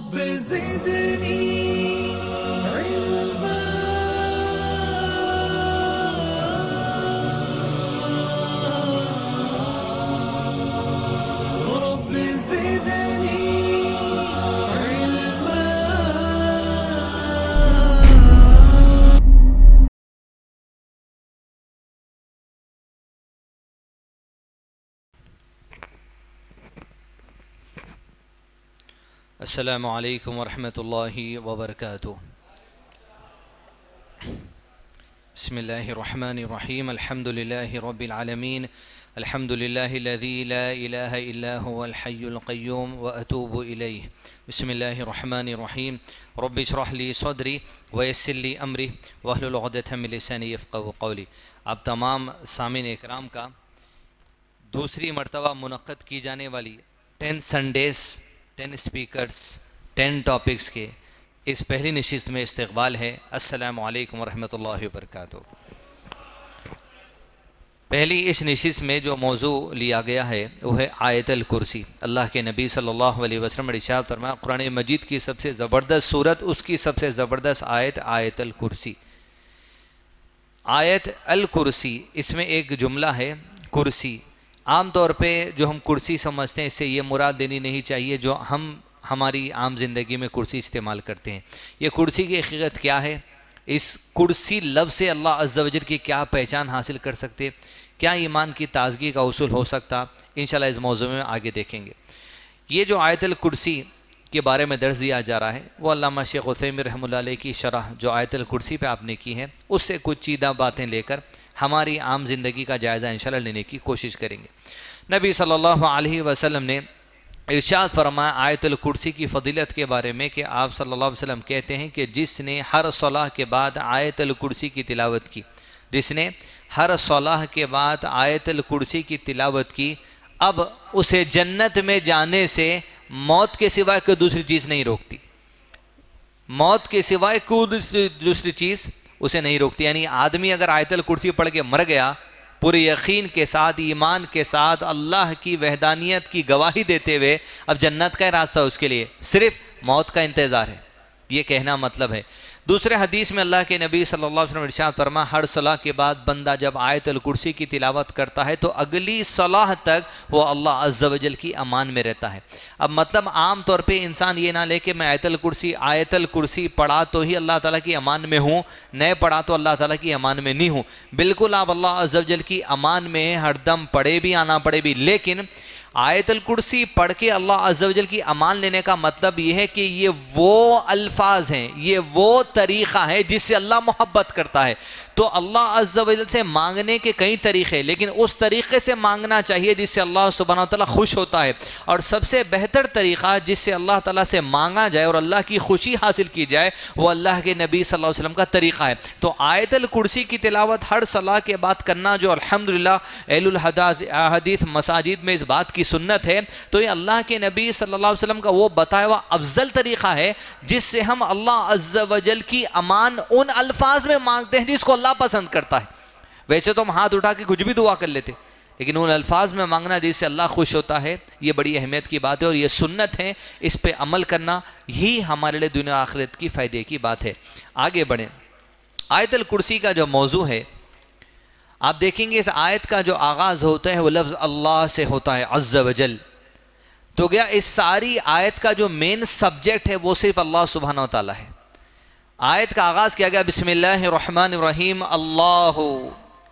رب زدني علما رب زدني علما. السلام علیکم ورحمۃ اللہ وبرکاتہ. بسم اللہ الرحمن الرحیم. الحمد للہ رب العالمین. الحمد للہ الذی لا الہ الا هو الحی القیوم واتوب الیہ. بسم اللہ الرحمن الرحیم. رب اشرح لی صدری ویسر لی امری واحلل عقدۃ من لسانی یفقہوا قولی. آپ تمام سامعین اکرام کا دوسری مرتبہ منعقد کی جانے والی 10 سنڈیز 10 اسپیکرز 10 ٹاپکس کے اس پہلی نشست میں استقبال ہے. السلام علیکم ورحمۃ اللہ وبرکاتہ. پہلی اس نشست میں جو موضوع لیا گیا ہے وہ ہے آیت الکرسی. اللہ کے نبی صلی اللہ علیہ وسلم ارشاد فرمایا قرآن مجید کی سب سے زبردست صورت، اس کی سب سے زبردست آیت آیت الکرسی. آیت الکرسی، اس میں ایک جملہ ہے کرسی. عام طور پہ جو ہم کرسی سمجھتے ہیں اس سے یہ مراد لینی نہیں چاہیے جو ہم ہماری عام زندگی میں کرسی استعمال کرتے ہیں. یہ کرسی کی حقیقت کیا ہے؟ اس کرسی لفظ سے اللہ عز و جل کی کیا پہچان حاصل کر سکتے؟ کیا ایمان کی تازگی کا اصول ہو سکتا؟ انشاءاللہ اس موضوع میں آگے دیکھیں گے. یہ جو آیت الکرسی کے بارے میں درس دیا جا رہا ہے وہ علامہ شیخ عثیمین رحمۃ اللہ علیہ کی شرح جو آیت الکرسی پہ آپ نے کی ہے اس سے کچھ چیدہ باتیں لے کر ہماری عام زندگی کا جائزہ انشاءاللہ لینے کی کوشش کریں گے. نبی صلی اللہ علیہ وسلم نے ارشاد فرمایا آیت الکرسی کی فضیلت کے بارے میں کہ آپ صلی اللہ علیہ وسلم کہتے ہیں کہ جس نے ہر صلاح کے بعد آیت الکرسی کی تلاوت کی، جس نے ہر صلاح کے بعد آیت الکرسی کی تلاوت کی، اب اسے جنت میں جانے سے موت کے سوائے کوئی دوسری چیز نہیں روکتی. موت کے سوائے کوئی دوسری چیز اسے نہیں روکتی. یعنی آدمی اگر آیت الکرسی پڑھ کے مر گیا پورے یقین کے ساتھ، ایمان کے ساتھ، اللہ کی وحدانیت کی گواہی دیتے ہوئے، اب جنت کا راستہ اس کے لیے صرف موت کا انتظار ہے. یہ کہنا مطلب ہے. دوسرے حدیث میں اللہ کے نبی صلی اللہ علیہ وسلم ارشاد فرمایا ہر صلاح کے بعد بندہ جب آیت الکرسی کی تلاوت کرتا ہے تو اگلی صلاح تک وہ اللہ عز و جل کی امان میں رہتا ہے. اب مطلب عام طور پہ انسان یہ نہ لے کہ میں آیت الکرسی پڑھا تو ہی اللہ تعالیٰ کی امان میں ہوں، نئے پڑھا تو اللہ تعالیٰ کی امان میں نہیں ہوں. بالکل آپ اللہ عز و جل کی امان میں ہر دم پڑھے بھی آنا پڑے بھی، لیکن آیت الکرسی پڑھ کے اللہ عز و جل کی امان لینے کا مطلب یہ ہے کہ یہ وہ الفاظ ہیں، یہ وہ طریقہ ہے جس سے اللہ محبت کرتا ہے. تو اللہ عز و جل سے مانگنے کے کئی طریقے، لیکن اس طریقے سے مانگنا چاہیے جس سے اللہ سبحانہ وتعالیٰ خوش ہوتا ہے. اور سب سے بہتر طریقہ جس سے اللہ تعالیٰ سے مانگا جائے اور اللہ کی خوشی حاصل کی جائے وہ اللہ کے نبی صلی اللہ علیہ وسلم کا طریقہ ہے. تو آیت الکرسی کی تلاوت ہر صلاح کے بعد کرنا جو الحمدللہ اہل الحدیث مساجد میں اس بات کی سنت ہے، تو یہ اللہ کے نبی صلی اللہ علیہ وسلم کا وہ بتایا ہوا افضل طریقہ ہے جس سے ہم اللہ عز و جل کی امان ان الفاظ میں مانگتے ہیں جس کو اللہ پسند کرتا ہے. ویسے تو ہم ہاتھ اٹھا کے کچھ بھی دعا کر لیتے، لیکن ان الفاظ میں مانگنا جس سے اللہ خوش ہوتا ہے یہ بڑی اہمیت کی بات ہے اور یہ سنت ہے. اس پہ عمل کرنا ہی ہمارے لیے دنیا آخرت کی فائدے کی بات ہے. آگے بڑھیں. آیت الکرسی کا جو موضوع ہے آپ دیکھیں گے اس آیت کا جو آغاز ہوتا ہے وہ لفظ اللہ سے ہوتا ہے عز و جل. تو گیا اس ساری آیت کا جو مین سبجیکٹ ہے وہ صرف اللہ سبحانہ وتعالی ہے. آیت کا آغاز کیا گیا بسم اللہ الرحمن الرحیم اللہ،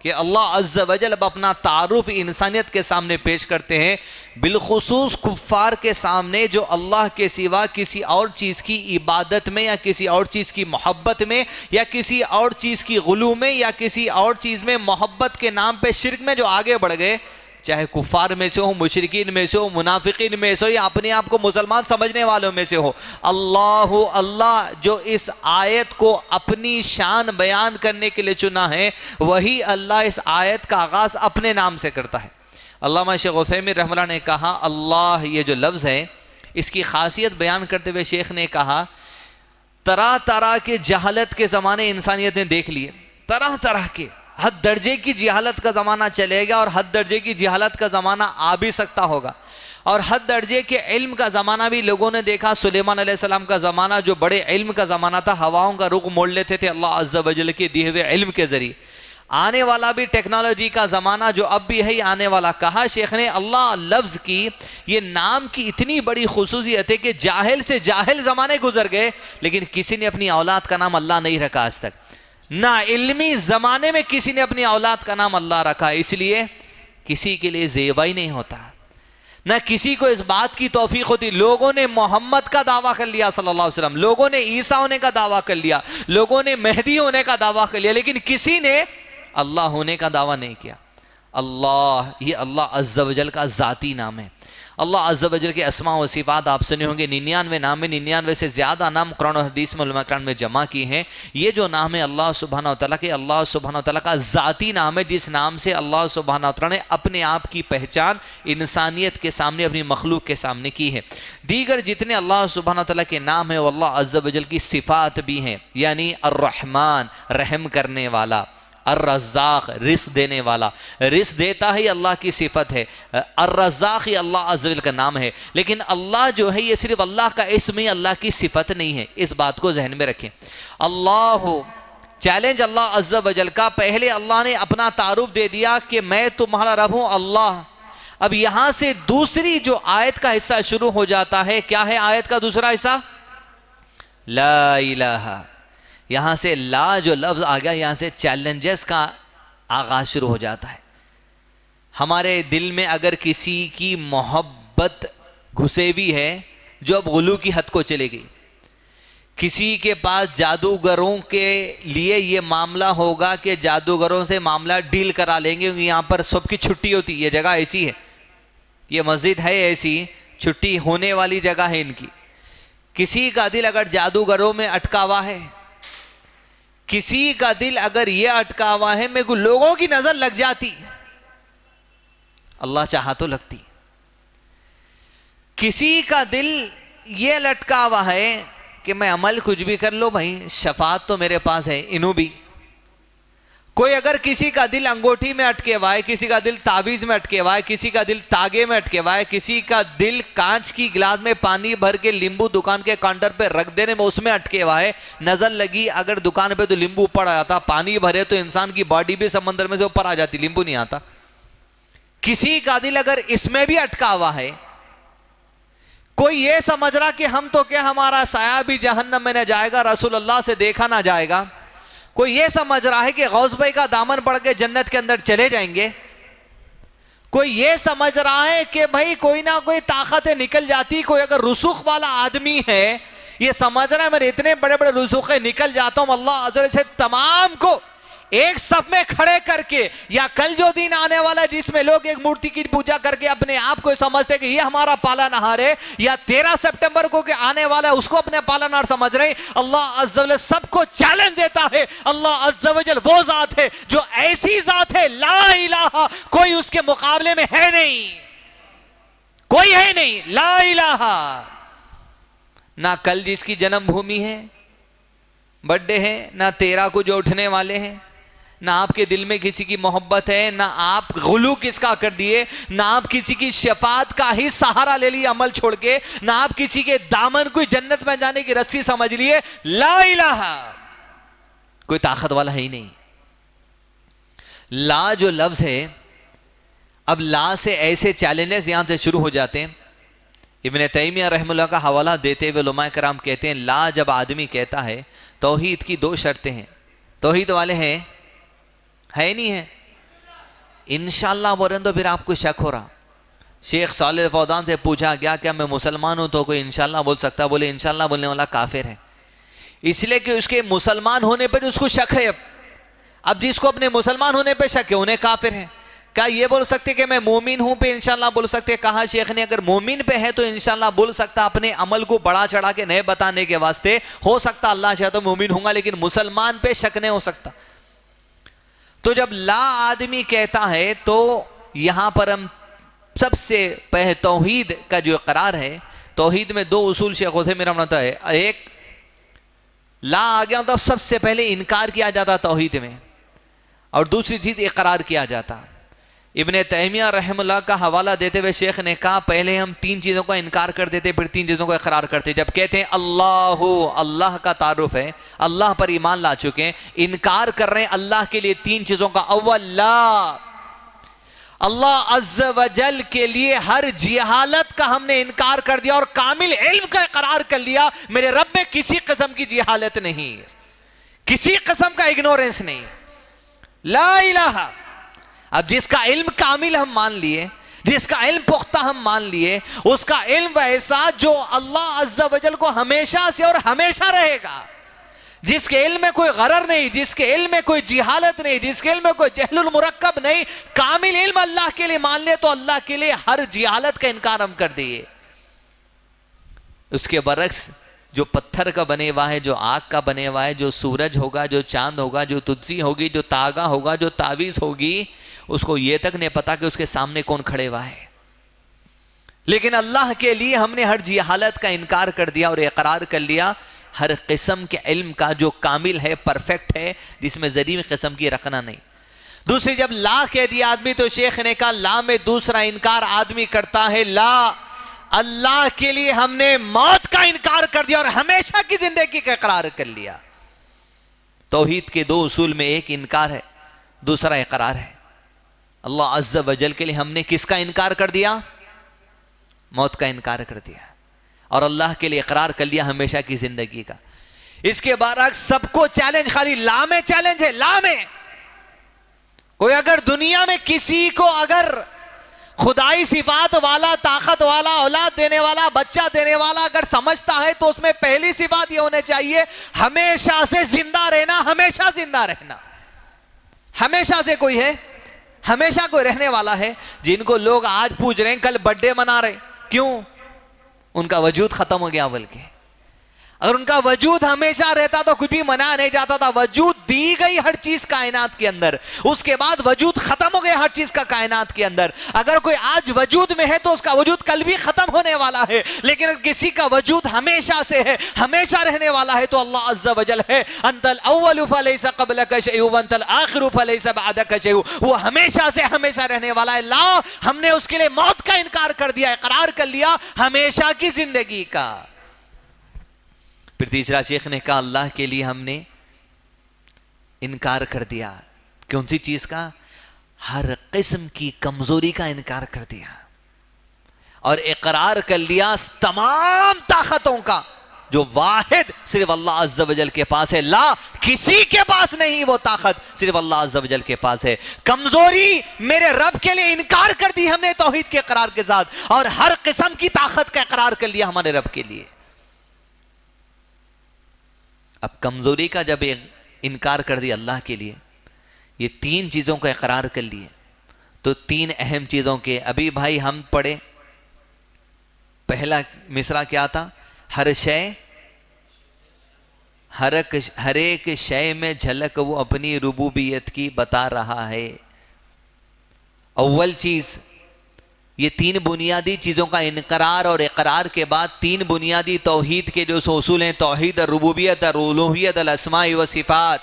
کہ اللہ عز و جل اب اپنا تعارف انسانیت کے سامنے پیش کرتے ہیں، بالخصوص کفار کے سامنے جو اللہ کے سوا کسی اور چیز کی عبادت میں یا کسی اور چیز کی محبت میں یا کسی اور چیز کی غلو میں یا کسی اور چیز میں محبت کے نام پہ شرک میں جو آگے بڑھ گئے، چاہے کفار میں سے ہو، مشرکین میں سے ہو، منافقین میں سے ہو یا اپنے آپ کو مسلمان سمجھنے والوں میں سے ہو. اللہ جو اس آیت کو اپنی شان بیان کرنے کے لیے چنا ہے وہی اللہ اس آیت کا آغاز اپنے نام سے کرتا ہے. علامہ شیخ عثیمین رحمہ اللہ نے کہا اللہ یہ جو لفظ ہے اس کی خاصیت بیان کرتے ہوئے شیخ نے کہا طرح طرح کے جہالت کے زمانے انسانیت نے دیکھ لیے، طرح طرح کے حد درجے کی جہالت کا زمانہ چلے گا اور حد درجے کی جہالت کا زمانہ آ بھی سکتا ہوگا. اور حد درجے کے علم کا زمانہ بھی لوگوں نے دیکھا. سلیمان علیہ السلام کا زمانہ جو بڑے علم کا زمانہ تھا, ہواؤں کا رخ موڑ لیتے تھے اللہ عز و جل کے دیے ہوئے علم کے ذریعے. آنے والا بھی ٹیکنالوجی کا زمانہ جو اب بھی ہے آنے والا. کہا شیخ نے اللہ لفظ کی یہ نام کی اتنی بڑی خصوصیت ہے کہ جاہل سے جاہل زمانے گزر گئے لیکن کسی نے اپنی اولاد کا نام اللہ نہیں رکھا آج تک. نہ علمی زمانے میں کسی نے اپنی اولاد کا نام اللہ رکھا, اس لیے کسی کے لیے زیبا ہی نہیں ہوتا, نہ کسی کو اس بات کی توفیق ہوتی. لوگوں نے محمد کا دعویٰ کر لیا صلی اللہ علیہ وسلم, لوگوں نے عیسیٰ ہونے کا دعویٰ کر لیا, لوگوں نے مہدی ہونے کا دعویٰ کر لیا, لیکن کسی نے اللہ ہونے کا دعویٰ نہیں کیا. اللہ, یہ اللہ عز و جل کا ذاتی نام ہے. اللہ عز و جل کے اسماء و صفات آپ سنے ہوں گے 99 نام میں 99 سے زیادہ نام قرآن و حدیث میں علماء کرام میں جمع کیے ہیں. یہ جو نام ہے اللہ سبحانہ وتعالیٰ کے, اللہ سبحانہ وتعالیٰ کا ذاتی نام ہے جس نام سے اللہ سبحانہ وتعالیٰ نے اپنے آپ کی پہچان انسانیت کے سامنے, اپنی مخلوق کے سامنے کی ہے. دیگر جتنے اللہ سبحانہ وتعالیٰ کے نام ہیں وہ اللہ عز و جل کی صفات بھی ہیں, یعنی الرحمن رحم کرنے والا, الرزاق رزق دینے والا, رزق دیتا ہے اللہ کی صفت ہے, الرزاق یہ اللہ عز و جل کا نام ہے. لیکن اللہ جو ہے یہ صرف اللہ کا اسم ہے, اللہ کی صفت نہیں ہے, اس بات کو ذہن میں رکھیں. اللہ چیلنج اللہ عز و جل کا, پہلے اللہ نے اپنا تعارف دے دیا کہ میں تمہارا رب ہوں اللہ. اب یہاں سے دوسری جو آیت کا حصہ شروع ہو جاتا ہے, کیا ہے آیت کا دوسرا حصہ؟ لا الہ. یہاں سے لا جو لفظ آ گیا, یہاں سے چیلنجز کا آغاز شروع ہو جاتا ہے. ہمارے دل میں اگر کسی کی محبت گھسے ہوئی ہے جو اب غلو کی حد کو چلے گئی, کسی کے پاس جادوگروں کے لیے یہ معاملہ ہوگا کہ جادوگروں سے معاملہ ڈیل کرا لیں گے, یہاں پر سب کی چھٹی ہوتی, یہ جگہ ایسی ہے, یہ مسجد ہے ایسی, چھٹی ہونے والی جگہ ہے ان کی. کسی کا دل اگر جادوگروں میں اٹکا ہوا ہے, کسی کا دل اگر یہ اٹکا ہوا ہے, میرے کو لوگوں کی نظر لگ جاتی, اللہ چاہا تو لگتی. کسی کا دل یہ لٹکا ہوا ہے کہ میں عمل کچھ بھی کر لو بھائی, شفاعت تو میرے پاس ہے, انہوں بھی. کوئی اگر کسی کا دل انگوٹھی میں اٹکے ہوا ہے, کسی کا دل تعویذ میں اٹکے ہوا ہے, کسی کا دل تاگے میں اٹکے ہوا ہے, کسی کا دل کانچ کی گلاس میں پانی بھر کے لیمبو دکان کے کاؤنٹر پہ رکھ دینے میں اس میں اٹکے ہوا ہے, نظر لگی اگر دکان پہ تو لیمبو اوپر آ جاتا, پانی بھرے تو انسان کی باڈی بھی سمندر میں سے اوپر آ جاتی, لیمبو نہیں آتا. کسی کا دل اگر اس میں بھی اٹکا ہوا ہے, کوئی یہ سمجھ رہا کہ ہم تو کیا ہمارا سایہ بھی جہنم میں نہ جائے گا, رسول اللہ سے دیکھا نہ جائے گا, کوئی یہ سمجھ رہا ہے کہ غوث بھائی کا دامن پڑھ کے جنت کے اندر چلے جائیں گے, کوئی یہ سمجھ رہا ہے کہ بھائی کوئی نہ کوئی طاقتیں نکل جاتی, کوئی اگر رسوخ والا آدمی ہے یہ سمجھ رہا ہے میں اتنے بڑے بڑے رسوخیں نکل جاتا ہوں, اللہ عز و جل سے تمام کو ایک صف میں کھڑے کر کے, یا کل جو دن آنے والا ہے جس میں لوگ ایک مورتی کی پوجا کر کے اپنے آپ کو سمجھتے کہ یہ ہمارا پالا نہار ہے, یا 13 سپٹمبر کو کہ آنے والا ہے اس کو اپنے پالا نہار سمجھ رہے ہیں, اللہ عز و جل سب کو چیلنج دیتا ہے. اللہ عز و جل وہ ذات ہے جو ایسی ذات ہے لا الہ, کوئی اس کے مقابلے میں ہے نہیں, کوئی ہے نہیں, لا الہ. نہ کل جس کی جنم بھومی ہے, برتھ ڈے ہے, نہ 13 کو جو اٹھنے والے ہیں, نہ آپ کے دل میں کسی کی محبت ہے, نہ آپ غلو کس کا کر دیے, نہ آپ کسی کی شفاعت کا ہی سہارا لے لیے عمل چھوڑ کے, نہ آپ کسی کے دامن کو جنت میں جانے کی رسی سمجھ لیے. لا الہ, کوئی طاقت والا ہے ہی نہیں. لا جو لفظ ہے, اب لا سے ایسے چیلنجز یہاں سے شروع ہو جاتے ہیں. ابن تیمیہ رحمہ اللہ کا حوالہ دیتے ہوئے علماء کرام کہتے ہیں لا جب آدمی کہتا ہے, توحید کی 2 شرطیں ہیں. توحید والے ہیں, ہے نہیں ہے, انشاءاللہ بول رہے ہیں تو پھر آپ کو شک ہو رہا. شیخ صالح فوزان سے پوچھا گیا کہ میں مسلمان ہوں تو کوئی انشاءاللہ بول سکتا؟ بولے انشاءاللہ بولنے والا کافر ہے, اس لیے کہ اس کے مسلمان ہونے پر اس کو شک ہے. اب جس کو اپنے مسلمان ہونے پہ شک ہے انہیں کافر ہے. کیا یہ بول سکتے کہ میں مومن ہوں پہ انشاءاللہ بول سکتے؟ کہا شیخ نے اگر مومن پہ ہے تو انشاءاللہ بول سکتا, اپنے عمل کو بڑا چڑھا کے نہیں بتانے کے واسطے. ہو سکتا اللہ چاہے تو مومن ہوں گا, لیکن مسلمان پہ شک نہیں ہو سکتا. تو جب لا آدمی کہتا ہے تو یہاں پر ہم سب سے پہلے توحید کا جو اقرار ہے, توحید میں 2 اصول شیخوں سے میرا منتا ہے. ایک, لا آ گیا تو سب سے پہلے انکار کیا جاتا توحید میں, اور دوسری چیز اقرار کیا جاتا. ابن تیمیہ رحم اللہ کا حوالہ دیتے ہوئے شیخ نے کہا پہلے ہم 3 چیزوں کا انکار کر دیتے پھر 3 چیزوں کو اقرار کرتے. جب کہتے ہیں اللہ کا تعارف ہے, اللہ پر ایمان لا چکے ہیں, انکار کر رہے ہیں اللہ کے لیے 3 چیزوں کا. اول لا, اللہ عز و جل کے لیے ہر جہالت کا ہم نے انکار کر دیا اور کامل علم کا اقرار کر لیا. میرے رب میں کسی قسم کی جہالت نہیں, کسی قسم کا اگنورنس نہیں. لا الہ. اب جس کا علم کامل ہم مان لیے, جس کا علم پختہ ہم مان لیے, اس کا علم ویسا جو اللہ عز و جل کو ہمیشہ سے اور ہمیشہ رہے گا. جس کے علم میں کوئی غرر نہیں, جس کے علم میں کوئی جہالت نہیں, جس کے علم میں کوئی جہل المرکب نہیں, کامل علم اللہ کے لیے مان لے تو اللہ کے لیے ہر جہالت کا انکار ہم کر دیے. اس کے برعکس جو پتھر کا بنے ہوا ہے, جو آگ کا بنے ہوا ہے, جو سورج ہوگا, جو چاند ہوگا, جو تجزی ہوگی, جو تاغا ہوگا, جو تعویذ ہوگی, اس کو یہ تک نہیں پتا کہ اس کے سامنے کون کھڑے ہوا ہے. لیکن اللہ کے لیے ہم نے ہر جہالت کا انکار کر دیا اور اقرار کر لیا ہر قسم کے علم کا جو کامل ہے, پرفیکٹ ہے, جس میں ذریعہ قسم کی رکھنا نہیں. دوسری جب لا کہہ دیا آدمی تو شیخ نے کہا لا میں دوسرا انکار آدمی کرتا ہے. لا, اللہ کے لیے ہم نے موت کا انکار کر دیا اور ہمیشہ کی زندگی کا اقرار کر لیا. توحید کے 2 اصول میں ایک انکار ہے, دوسرا اقرار ہے. اللہ عز و جل کے لیے ہم نے کس کا انکار کر دیا؟ موت کا انکار کر دیا. اور اللہ کے لیے اقرار کر لیا ہمیشہ کی زندگی کا. اس کے برعکس سب کو چیلنج خالی لا میں چیلنج ہے. لا میں کوئی اگر دنیا میں کسی کو اگر خدائی صفات والا, طاقت والا, اولاد دینے والا, بچہ دینے والا اگر سمجھتا ہے تو اس میں پہلی صفات یہ ہونے چاہیے ہمیشہ سے زندہ رہنا. ہمیشہ زندہ رہنا. ہمیشہ سے کوئی ہے, ہمیشہ کوئی رہنے والا ہے. جن کو لوگ آج پوچھ رہے ہیں کل برتھ ڈے منا رہے, کیوں؟ ان کا وجود ختم ہو گیا. بلکہ اگر ان کا وجود ہمیشہ رہتا تو کچھ بھی منایا نہیں جاتا تھا. وجود دی گئی ہر چیز کائنات کے اندر, اس کے بعد وجود ختم ہو گیا ہر چیز کا کائنات کے اندر. اگر کوئی آج وجود میں ہے تو اس کا وجود کل بھی ختم ہونے والا ہے. لیکن اگر کسی کا وجود ہمیشہ سے ہے, ہمیشہ رہنے والا ہے تو اللہ عز و جل ہے. انت الاول فلیس قبلک شیء وانت الاخر فلیس بعدک شیء. وہ ہمیشہ سے ہمیشہ رہنے والا ہے. لا, ہم نے اس کے لیے موت کا انکار کر دیا, اقرار کر لیا ہمیشہ کی زندگی کا. پھر تیسرا شیخ نے کہا اللہ کے لیے ہم نے انکار کر دیا. کون سی چیز کا؟ ہر قسم کی کمزوری کا انکار کر دیا اور اقرار کر لیا تمام طاقتوں کا جو واحد صرف اللہ عز و جل کے پاس ہے. لا, کسی کے پاس نہیں وہ طاقت, صرف اللہ عز و جل کے پاس ہے. کمزوری میرے رب کے لیے انکار کر دی ہم نے توحید کے اقرار کے ساتھ, اور ہر قسم کی طاقت کا اقرار کر لیا ہمارے رب کے لیے. اب کمزوری کا جب انکار کر دیا اللہ کے لیے, یہ 3 چیزوں کا اقرار کر لیے, تو 3 اہم چیزوں کے ابھی بھائی ہم پڑھے. پہلا مصرع کیا تھا؟ ہر شے, ہر ایک شے میں جھلک وہ اپنی ربوبیت کی بتا رہا ہے. اول چیز یہ 3 بنیادی چیزوں کا انقرار اور اقرار کے بعد 3 بنیادی توحید کے جو اصول ہیں, توحید الربوبیت, الالوہیت, الاسماء و صفات.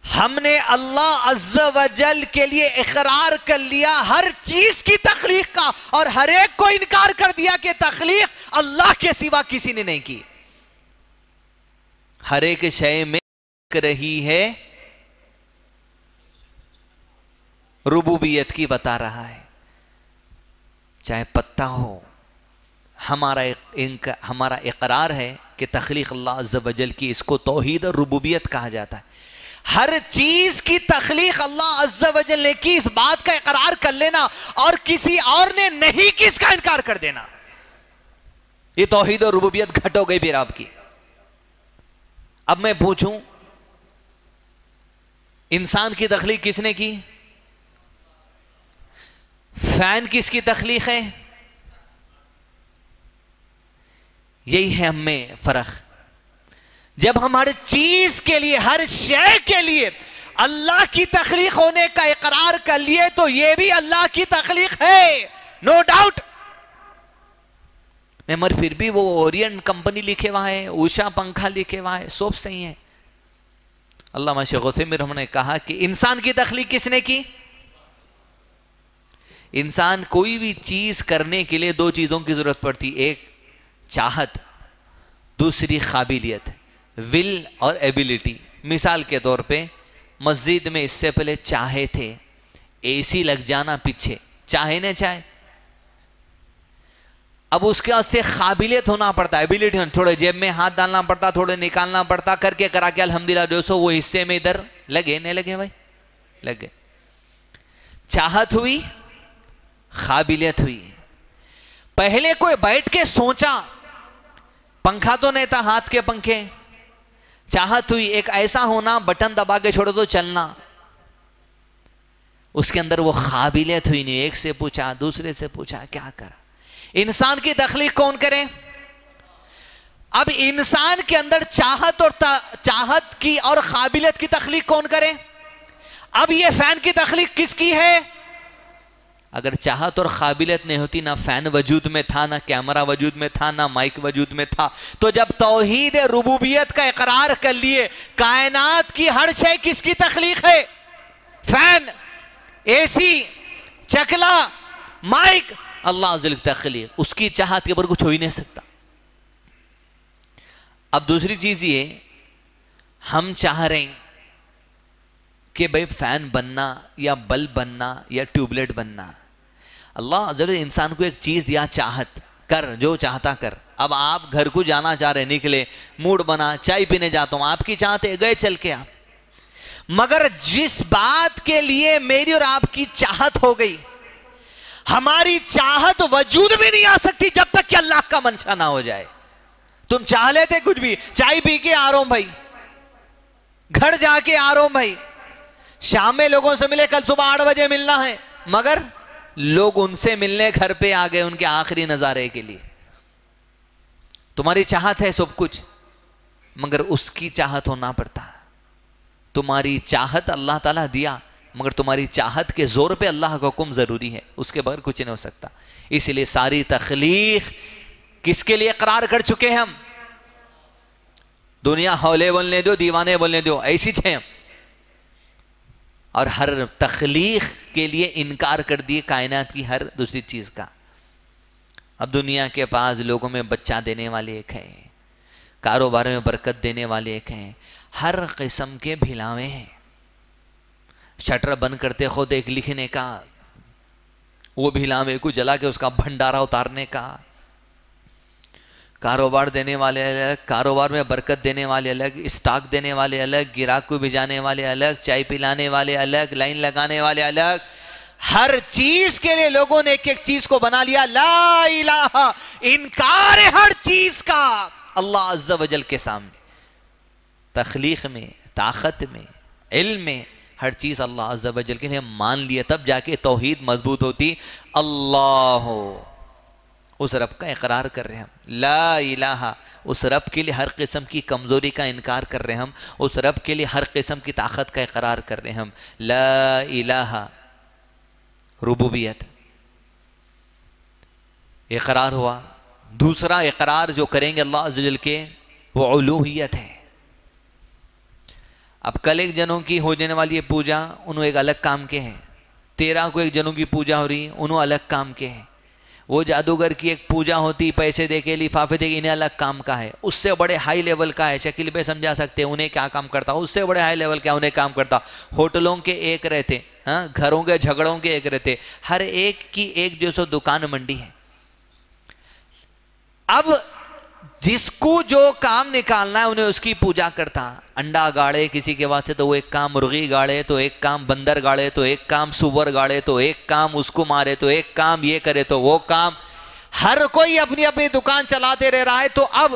ہم نے اللہ عز و جل کے لیے اقرار کر لیا ہر چیز کی تخلیق کا, اور ہر ایک کو انکار کر دیا کہ تخلیق اللہ کے سوا کسی نے نہیں کی. ہر ایک شے میں رہی ہے ربوبیت کی بتا رہا ہے. چاہے پتا ہو, ہمارا اقرار ہے کہ تخلیق اللہ عز و جل کی, اس کو توحید اور ربوبیت کہا جاتا ہے. ہر چیز کی تخلیق اللہ عز و جل نے کی, اس بات کا اقرار کر لینا, اور کسی اور نے نہیں کی اس کا انکار کر دینا, یہ توحید اور ربوبیت گھٹ ہو گئی پھر آپ کی. اب میں پوچھوں, انسان کی تخلیق کس نے کی؟ فین کس کی تخلیق ہے؟ یہی ہے ہم میں فرق. جب ہم ہر چیز کے لیے, ہر شے کے لیے اللہ کی تخلیق ہونے کا اقرار کر لیے تو یہ بھی اللہ کی تخلیق ہے, نو ڈاؤٹ. مگر پھر بھی وہ اورینٹ کمپنی لکھے ہوا ہے, اوشا پنکھا لکھے ہوا ہے, سب صحیح ہے. علامہ شیخ عثیمین نے کہا کہ انسان کی تخلیق کس نے کی؟ انسان کوئی بھی چیز کرنے کے لیے دو چیزوں کی ضرورت پڑتی، ایک چاہت، دوسری قابلیت، ول اور ایبیلٹی. مثال کے طور پہ مسجد میں اس سے پہلے چاہے تھے، اے سی لگ جانا پیچھے، چاہے نہ چاہے. اب اس کے واسطے قابلیت ہونا پڑتا، ایبیلٹی ہونا، تھوڑے جیب میں ہاتھ ڈالنا پڑتا، تھوڑے نکالنا پڑتا، کر کے کرا کے الحمدللہ 200 وہ حصے میں ادھر لگے. نہیں لگے بھائی؟ لگے. چاہت ہوئی، قابلیت ہوئی. پہلے کوئی بیٹھ کے سوچا، پنکھا تو نہیں تھا، ہاتھ کے پنکھے. چاہت ہوئی، ایک ایسا ہونا بٹن دبا کے چھوڑو تو چلنا. اس کے اندر وہ قابلیت ہوئی نہیں. ایک سے پوچھا، دوسرے سے پوچھا، کیا کرا. انسان کی تخلیق کون کرے؟ اب انسان کے اندر چاہت کی اور قابلیت کی تخلیق کون کرے؟ اب یہ فین کی تخلیق کس کی ہے؟ اگر چاہت اور قابلیت نہیں ہوتی، نہ فین وجود میں تھا، نہ کیمرہ وجود میں تھا، نہ مائک وجود میں تھا. تو جب توحید ربوبیت کا اقرار کر لیے، کائنات کی ہر شے کس کی تخلیق ہے؟ فین، اے سی، چکلا، مائک، اللہ عز و جل کی تخلیق. اس کی چاہت کے اوپر کچھ ہو ہی نہیں سکتا. اب دوسری چیز یہ، ہم چاہ رہے ہیں کہ بھئی فین بننا یا بلب بننا یا ٹیوبلائٹ بننا. اللہ عز و جل انسان کو ایک چیز دیا، چاہت، کر جو چاہتا کر. اب آپ گھر کو جانا چاہ رہے، نکلے، موڈ بنا، چائے پینے جاتا ہوں، آپ کی چاہت ہے، گئے چل کے. آپ مگر جس بات کے لیے میری اور آپ کی چاہت ہو گئی، ہماری چاہت وجود میں نہیں آ سکتی جب تک کہ اللہ کا منشا نہ ہو جائے. تم چاہ لیتے کچھ بھی، چائے پی کے آ رہا ہوں بھائی، گھر جا کے آ رہا ہوں بھائی، شام میں لوگوں سے ملے، کل صبح 8 بجے ملنا ہے، مگر لوگ ان سے ملنے گھر پہ آ گئے ان کے آخری نظارے کے لیے. تمہاری چاہت ہے سب کچھ، مگر اس کی چاہت ہونا پڑتا. تمہاری چاہت اللہ تعالیٰ دیا، مگر تمہاری چاہت کے زور پہ اللہ کا حکم ضروری ہے، اس کے بغیر کچھ نہیں ہو سکتا. اس لیے ساری تخلیق کس کے لیے قرار کر چکے ہیں ہم؟ دنیا ہولے بولنے دو، دیوانے بولنے دو، ایسی چھے ہم. اور ہر تخلیق کے لیے انکار کر دیے کائنات کی ہر دوسری چیز کا. اب دنیا کے پاس لوگوں میں بچہ دینے والے ایک ہیں، کاروبار میں برکت دینے والے ایک ہیں، ہر قسم کے بھلاوے ہیں. شٹر بند کرتے خود ایک لکھنے کا، وہ بھلاوے کو جلا کے اس کا بھنڈارہ اتارنے کا. کاروبار دینے والے الگ، کاروبار میں برکت دینے والے الگ، اسٹاک دینے والے الگ، گراہک کو بھجانے والے الگ، چائے پلانے والے الگ، لائن لگانے والے الگ. ہر چیز کے لیے لوگوں نے ایک ایک چیز کو بنا لیا. لا الہ، انکار ہر چیز کا اللہ عز و جل کے سامنے. تخلیق میں، طاقت میں، علم میں، ہر چیز اللہ عز و جل کے لیے مان لیا، تب جا کے توحید مضبوط ہوتی. اللہ، اس رب کا اقرار کر رہے ہیں ہم. لا الہ، اس رب کے لیے ہر قسم کی کمزوری کا انکار کر رہے ہیں ہم، اس رب کے لیے ہر قسم کی طاقت کا اقرار کر رہے ہیں ہم. لا الہ، ربوبیت اقرار ہوا. دوسرا اقرار جو کریں گے اللہ عز و جل کے، وہ الوہیت ہے. اب کل ایک جنوں کی ہو جانے والی پوجا، انہوں ایک الگ کام کے ہیں. 13 کو ایک جنوں کی پوجا ہو رہی، انہوں الگ کام کے ہیں. وہ جادوگر کی ایک پوجا ہوتی، پیسے دے کے، لفافے دے کے، انہیں الگ کام کا ہے. اس سے بڑے ہائی لیول کا ہے، شکل پہ سمجھا سکتے ہیں انہیں کیا کام کرتا. اس سے بڑے ہائی لیول کا انہیں کام کرتا. ہوٹلوں کے ایک رہتے، گھروں کے جھگڑوں کے ایک رہتے، ہر ایک کی ایک جو سو دکان منڈی ہے. اب جس کو جو کام نکالنا ہے انہیں اس کی پوجا کرتا. انڈا گاڑے کسی کے واسطے تو وہ ایک کام، مرغی گاڑے تو ایک کام، بندر گاڑے تو ایک کام، سور گاڑے تو ایک کام، اس کو مارے تو ایک کام، یہ کرے تو وہ کام. ہر کوئی اپنی اپنی دکان چلاتے رہ رہا ہے. تو اب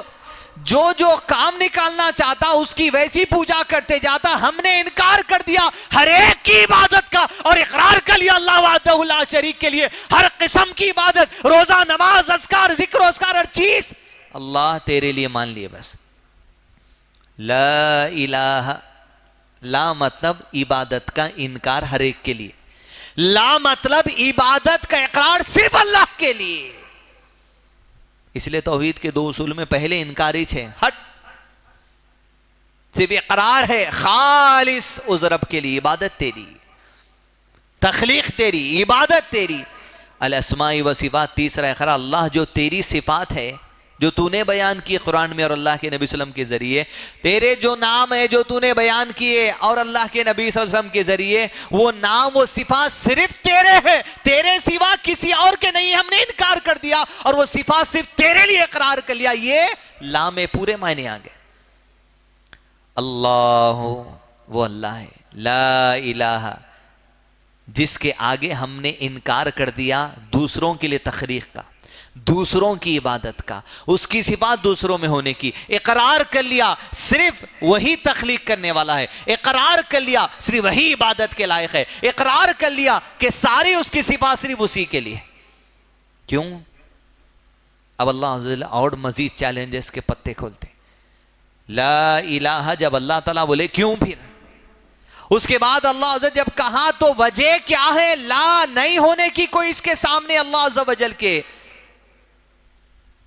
جو جو کام نکالنا چاہتا اس کی ویسی پوجا کرتے جاتا. ہم نے انکار کر دیا ہر ایک کی عبادت کا اور اقرار کر لیا اللہ وحدہ لا شریک کے لیے ہر قسم کی عبادت، روزہ، نماز، اذکار، ذکر و اذکار، ہر چیز اللہ تیرے لیے مان لیے بس. لا الہ، لا مطلب عبادت کا انکار ہر ایک کے لیے، لا مطلب عبادت کا اقرار صرف اللہ کے لیے. اس لیے توحید کے 2 اصول میں پہلے انکاری ہے، ہٹ، صرف اقرار ہے خالص اس رب کے لیے. عبادت تیری، تخلیق تیری، عبادت تیری. الاسماء و صفات، تیسرا اقرار، اللہ جو تیری صفات ہے جو تو نے بیان کی قرآن میں اور اللہ کے نبی صلی اللہ علیہ وسلم کے ذریعے، تیرے جو نام ہے جو تو نے بیان کیے اور اللہ کے نبی صلی اللہ علیہ وسلم کے ذریعے، وہ نام و صفات صرف تیرے ہیں، تیرے سوا کسی اور کے نہیں، ہم نے انکار کر دیا اور وہ صفات صرف تیرے لیے اقرار کر لیا۔ یہ لام میں پورے معنی آ گئے۔ اللہ وہ اللہ ہے، لا الہ جس کے آگے ہم نے انکار کر دیا دوسروں کے لیے تخلیق کا، دوسروں کی عبادت کا، اس کی صفات دوسروں میں ہونے کی، اقرار کر لیا صرف وہی تخلیق کرنے والا ہے، اقرار کر لیا صرف وہی عبادت کے لائق ہے، اقرار کر لیا کہ ساری اس کی صفات صرف اسی کے لیے۔ کیوں؟ اب اللہ عز و جل اور مزید چیلنجز کے پتے کھولتے، لا الہ جب اللہ تعالیٰ بولے کیوں پھر؟ اس کے بعد اللہ عز و جل جب کہا تو وجہ کیا ہے؟ لا نہیں ہونے کی کوئی اس کے سامنے اللہ عز و جل کے،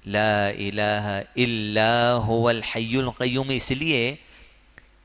لا الہ الا هو الحی القیوم، اس لیے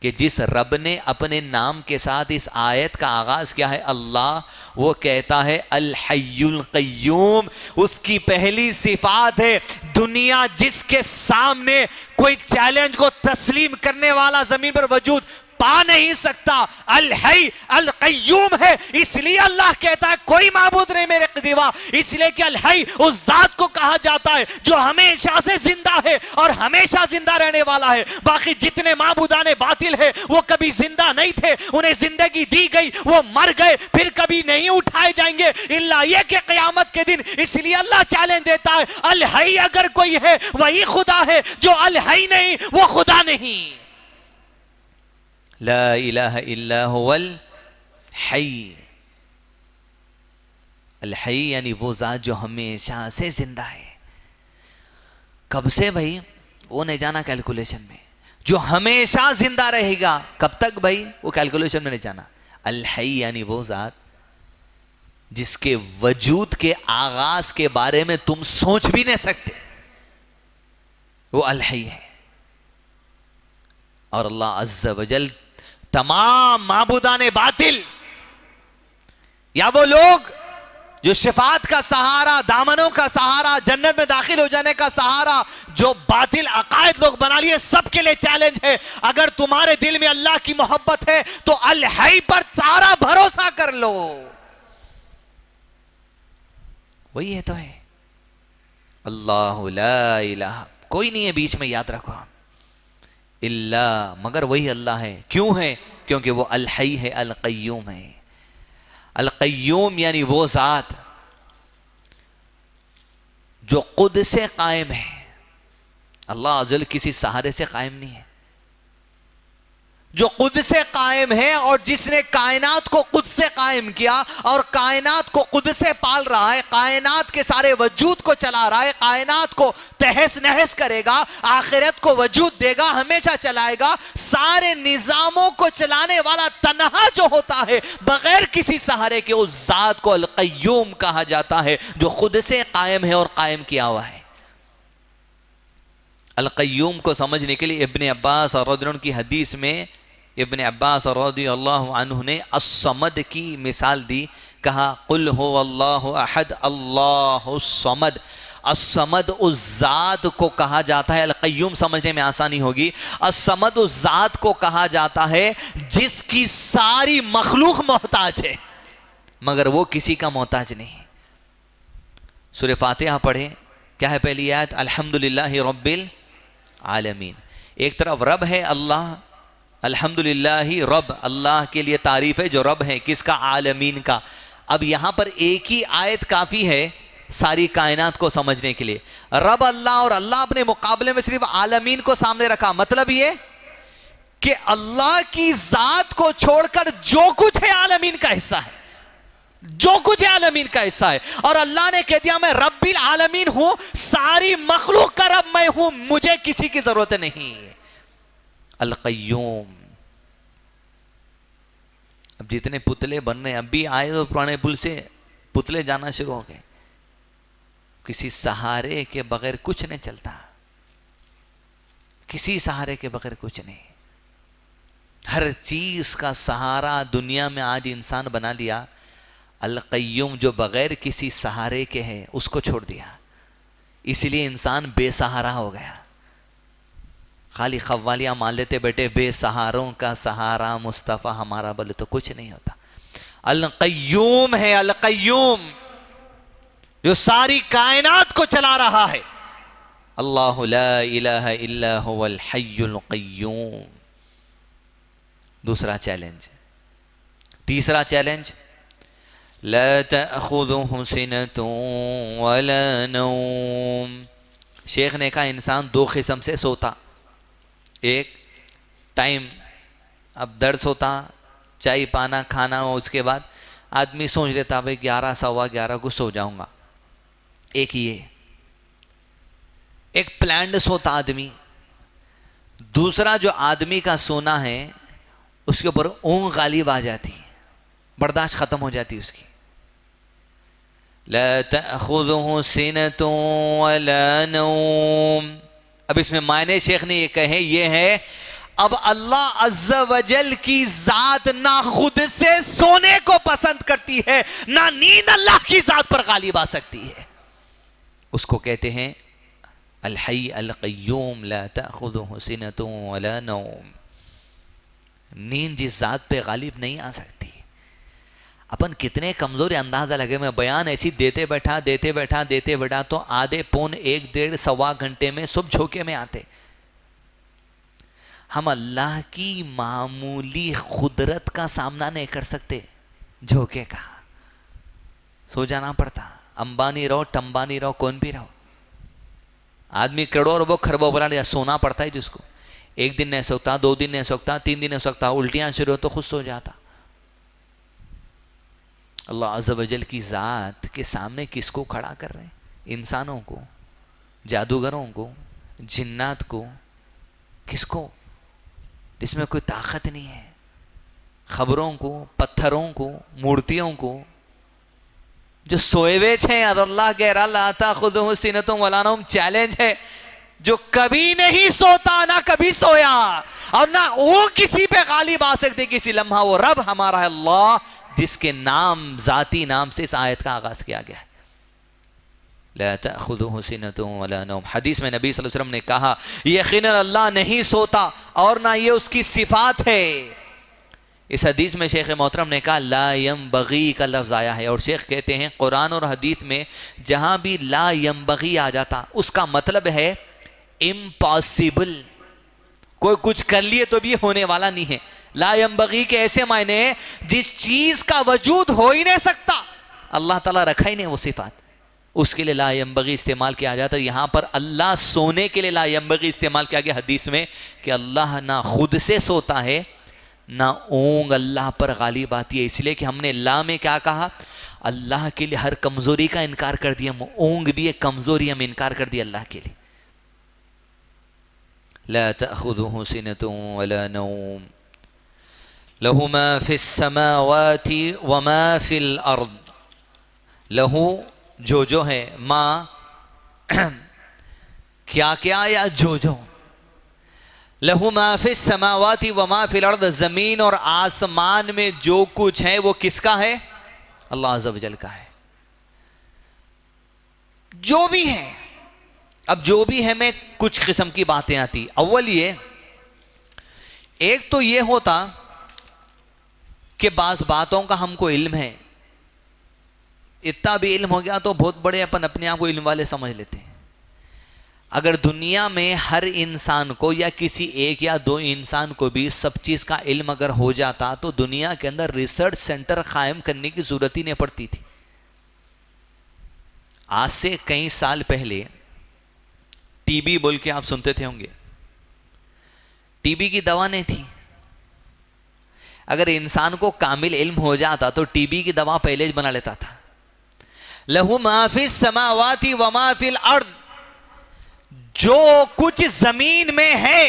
کہ جس رب نے اپنے نام کے ساتھ اس آیت کا آغاز کیا ہے اللہ، وہ کہتا ہے الحی القیوم، اس کی پہلی صفات ہے دنیا جس کے سامنے کوئی چیلنج کو تسلیم کرنے والا زمین پر وجود پا نہیں سکتا، الحی القیوم ہے۔ اس لیے اللہ کہتا ہے کوئی معبود نہیں میرے سوا، اس لیے کہ الحی اس ذات کو کہا جاتا ہے جو ہمیشہ سے زندہ ہے اور ہمیشہ زندہ رہنے والا ہے۔ باقی جتنے معبودان باطل ہے وہ کبھی زندہ نہیں تھے، انہیں زندگی دی گئی، وہ مر گئے، پھر کبھی نہیں اٹھائے جائیں گے الا یہ کہ قیامت کے دن۔ اس لیے اللہ چیلنج دیتا ہے الحی اگر کوئی ہے وہی خدا ہے، جو الحی نہیں وہ خدا نہیں۔ لا الہ الا هو الحی، الحی یعنی وہ ذات جو ہمیشہ سے زندہ ہے۔ کب سے بھائی؟ وہ نہیں جانا کیلکولیشن میں، جو ہمیشہ زندہ رہے گا کب تک بھائی؟ وہ کیلکولیشن میں نہیں جانا۔ الحی یعنی وہ ذات جس کے وجود کے آغاز کے بارے میں تم سوچ بھی نہیں سکتے، وہ الحی ہے۔ اور اللہ عز و جل تمام معبودان باطل یا وہ لوگ جو شفاعت کا سہارا، دامنوں کا سہارا، جنت میں داخل ہو جانے کا سہارا جو باطل عقائد لوگ بنا لیے، سب کے لیے چیلنج ہے، اگر تمہارے دل میں اللہ کی محبت ہے تو الحی پر سارا بھروسہ کر لو۔ وہی ہے تو ہے اللہ، لا الہ کوئی نہیں ہے بیچ میں، یاد رکھو، اللہ مگر وہی اللہ ہے۔ کیوں ہے؟ کیونکہ وہ الحی ہے، القیوم ہے۔ القیوم یعنی وہ ذات جو خود سے قائم ہے۔ اللہ عز و جل کسی سہارے سے قائم نہیں ہے، جو خود سے قائم ہے اور جس نے کائنات کو خود سے قائم کیا اور کائنات کو خود سے پال رہا ہے، کائنات کے سارے وجود کو چلا رہا ہے، کائنات کو تہس نہس کرے گا، آخرت کو وجود دے گا، ہمیشہ چلائے گا، سارے نظاموں کو چلانے والا تنہا جو ہوتا ہے بغیر کسی سہارے کے، اس ذات کو القیوم کہا جاتا ہے جو خود سے قائم ہے اور قائم کیا ہوا ہے۔ القیوم کو سمجھنے کے لیے ابن عباس اور رضی اللہ عنہ کی حدیث میں ابن عباس رضی اللہ عنہ نے الصمد کی مثال دی، کہا قل هو اللہ احد اللہ الصمد۔ الصمد اس ذات کو کہا جاتا ہے، القیوم سمجھنے میں آسانی ہوگی، الصمد اس ذات کو کہا جاتا ہے جس کی ساری مخلوق محتاج ہے مگر وہ کسی کا محتاج نہیں۔ سورہ فاتحہ پڑھیں، کیا ہے پہلی آیت؟ الحمدللہ رب العالمین۔ ایک طرف رب ہے اللہ، الحمدللہ رب، اللہ کے لیے تعریف ہے جو رب ہے، کس کا؟ عالمین کا۔ اب یہاں پر ایک ہی آیت کافی ہے ساری کائنات کو سمجھنے کے لیے، رب اللہ اور اللہ اپنے مقابلے میں صرف عالمین کو سامنے رکھا، مطلب یہ کہ اللہ کی ذات کو چھوڑ کر جو کچھ ہے عالمین کا حصہ ہے، جو کچھ عالمین کا حصہ ہے، اور اللہ نے کہہ دیا میں رب العالمین ہوں، ساری مخلوق کا رب میں ہوں، مجھے کسی کی ضرورت نہیں۔ القیوم۔ اب جتنے پتلے بن رہے ہیں، اب بھی آئے تو پرانے پل سے پتلے جانا شروع ہو گئے، کسی سہارے کے بغیر کچھ نہیں چلتا، کسی سہارے کے بغیر کچھ نہیں۔ ہر چیز کا سہارا دنیا میں آج انسان بنا لیا۔ القیوم جو بغیر کسی سہارے کے ہے اس کو چھوڑ دیا، اس لیے انسان بے سہارا ہو گیا. خالی قوالیاں مان لیتے بیٹے، بے سہاروں کا سہارا مصطفیٰ ہمارا، بولے تو کچھ نہیں ہوتا. القیوم ہے، القیوم جو ساری کائنات کو چلا رہا ہے. اللہ لا الہ الا هو الحی القیوم. دوسرا چیلنج. تیسرا چیلنج، لا تأخذه سنة ولا نوم. شیخ نے کہا انسان دو قسم سے سوتا. ایک ٹائم، اب درس ہوتا، چائے پانا کھانا ہو، اس کے بعد آدمی سوچ لیتا بھائی 11 سوا 11 کو سو جاؤں گا. ایک یہ ایک پلانڈ سوتا آدمی. دوسرا جو آدمی کا سونا ہے اس کے اوپر اونگ غالب آ جاتی، برداشت ختم ہو جاتی اس کی. لا تأخذه سنة ولا نوم. اب اس میں معنی شیخ نے یہ کہے یہ ہے، اب اللہ عز و جل کی ذات نہ خود سے سونے کو پسند کرتی ہے، نہ نیند اللہ کی ذات پر غالب آ سکتی ہے. اس کو کہتے ہیں الحی القیوم لا تأخذه سنة ولا نوم. نیند جس ذات پہ غالب نہیں آ سکتی. اپن کتنے کمزور اندازہ لگے، میں بیان ایسی دیتے بیٹھا تو آدھے پون 1 1.5 سوا گھنٹے میں صبح جھوکے میں آتے. ہم اللہ کی معمولی قدرت کا سامنا نہیں کر سکتے، جھوکے کا سو جانا پڑتا. امبانی رہو ٹمبانی رہو کون بھی رہو، آدمی کروڑوں اربوں خربوں بنا لیا، سونا پڑتا ہے جس کو. 1 دن نہیں سوکتا، 2 دن نہیں سوکتا، 3 دن نہیں سوکتا، الٹیاں شروع ہو تو خود سو جاتا. اللہ عز و جل کی ذات کے سامنے کس کو کھڑا کر رہے ہیں؟ انسانوں کو، جادوگروں کو، جنات کو، کس کو؟ جس میں کوئی طاقت نہیں ہے. خبروں کو، پتھروں کو، مورتیوں کو جو سوئے ہوئے ہیں. اور اللہ کہہ رہا لا تأخذه سنة ولا نوم. چیلنج ہے، جو کبھی نہیں سوتا نہ کبھی سویا اور نہ وہ کسی پہ غالب آ سکتے کسی لمحہ، وہ رب ہمارا ہے اللہ، جس کے نام، ذاتی نام سے اس آیت کا آغاز کیا گیا ہے. لا تأخذه سنة ولا نوم. حدیث میں نبی صلی اللہ علیہ وسلم نے کہا یقیناً اللہ نہیں سوتا اور نہ یہ اس کی صفات ہے. اس حدیث میں شیخ محترم نے کہا لا ينبغی کا لفظ آیا ہے، اور شیخ کہتے ہیں قرآن اور حدیث میں جہاں بھی لا ينبغی آ جاتا اس کا مطلب ہے امپاسبل، کوئی کچھ کر لیے تو بھی ہونے والا نہیں ہے. لا ينبغی کے ایسے معنی ہیں جس چیز کا وجود ہو ہی نہیں سکتا، اللہ تعالیٰ رکھا ہی نہیں وہ صفات، اس کے لیے لا ينبغی استعمال کیا جاتا. یہاں پر اللہ سونے کے لیے لا ينبغی استعمال کیا گیا حدیث میں کہ اللہ نہ خود سے سوتا ہے نہ اونگ اللہ پر غالب آتی ہے. اس لیے کہ ہم نے لا میں کیا کہا، اللہ کے لیے ہر کمزوری کا انکار کر دیا. اونگ بھی ایک کمزوری، ہم انکار کر دیا اللہ کے لیے. لا تأخذه سنة ولا نوم له ما في السماوات وما في الأرض. لہو جو ہے، ما کیا یا جو لہو ما فی السماوات وما فی الارض. زمین اور آسمان میں جو کچھ ہے وہ کس کا ہے؟ اللہ عز و جل کا ہے. جو بھی ہے، اب جو بھی ہے میں کچھ قسم کی باتیں آتی. اول یہ، ایک تو یہ ہوتا کہ بعض باتوں کا ہم کو علم ہے، اتنا بھی علم ہو گیا تو بہت بڑے اپنے آپ کو علم والے سمجھ لیتے ہیں. اگر دنیا میں ہر انسان کو یا کسی 1 یا 2 انسان کو بھی سب چیز کا علم اگر ہو جاتا تو دنیا کے اندر ریسرچ سینٹر قائم کرنے کی ضرورت ہی نہیں پڑتی تھی. آج سے کئی سال پہلے ٹی بی بول کے آپ سنتے تھے ہوں گے. ٹی بی کی دوا نہیں تھی. اگر انسان کو کامل علم ہو جاتا تو ٹی بی کی دوا پہلے ہی بنا لیتا تھا. لہو ما فی السماوات وما فی الارض. جو کچھ زمین میں ہے،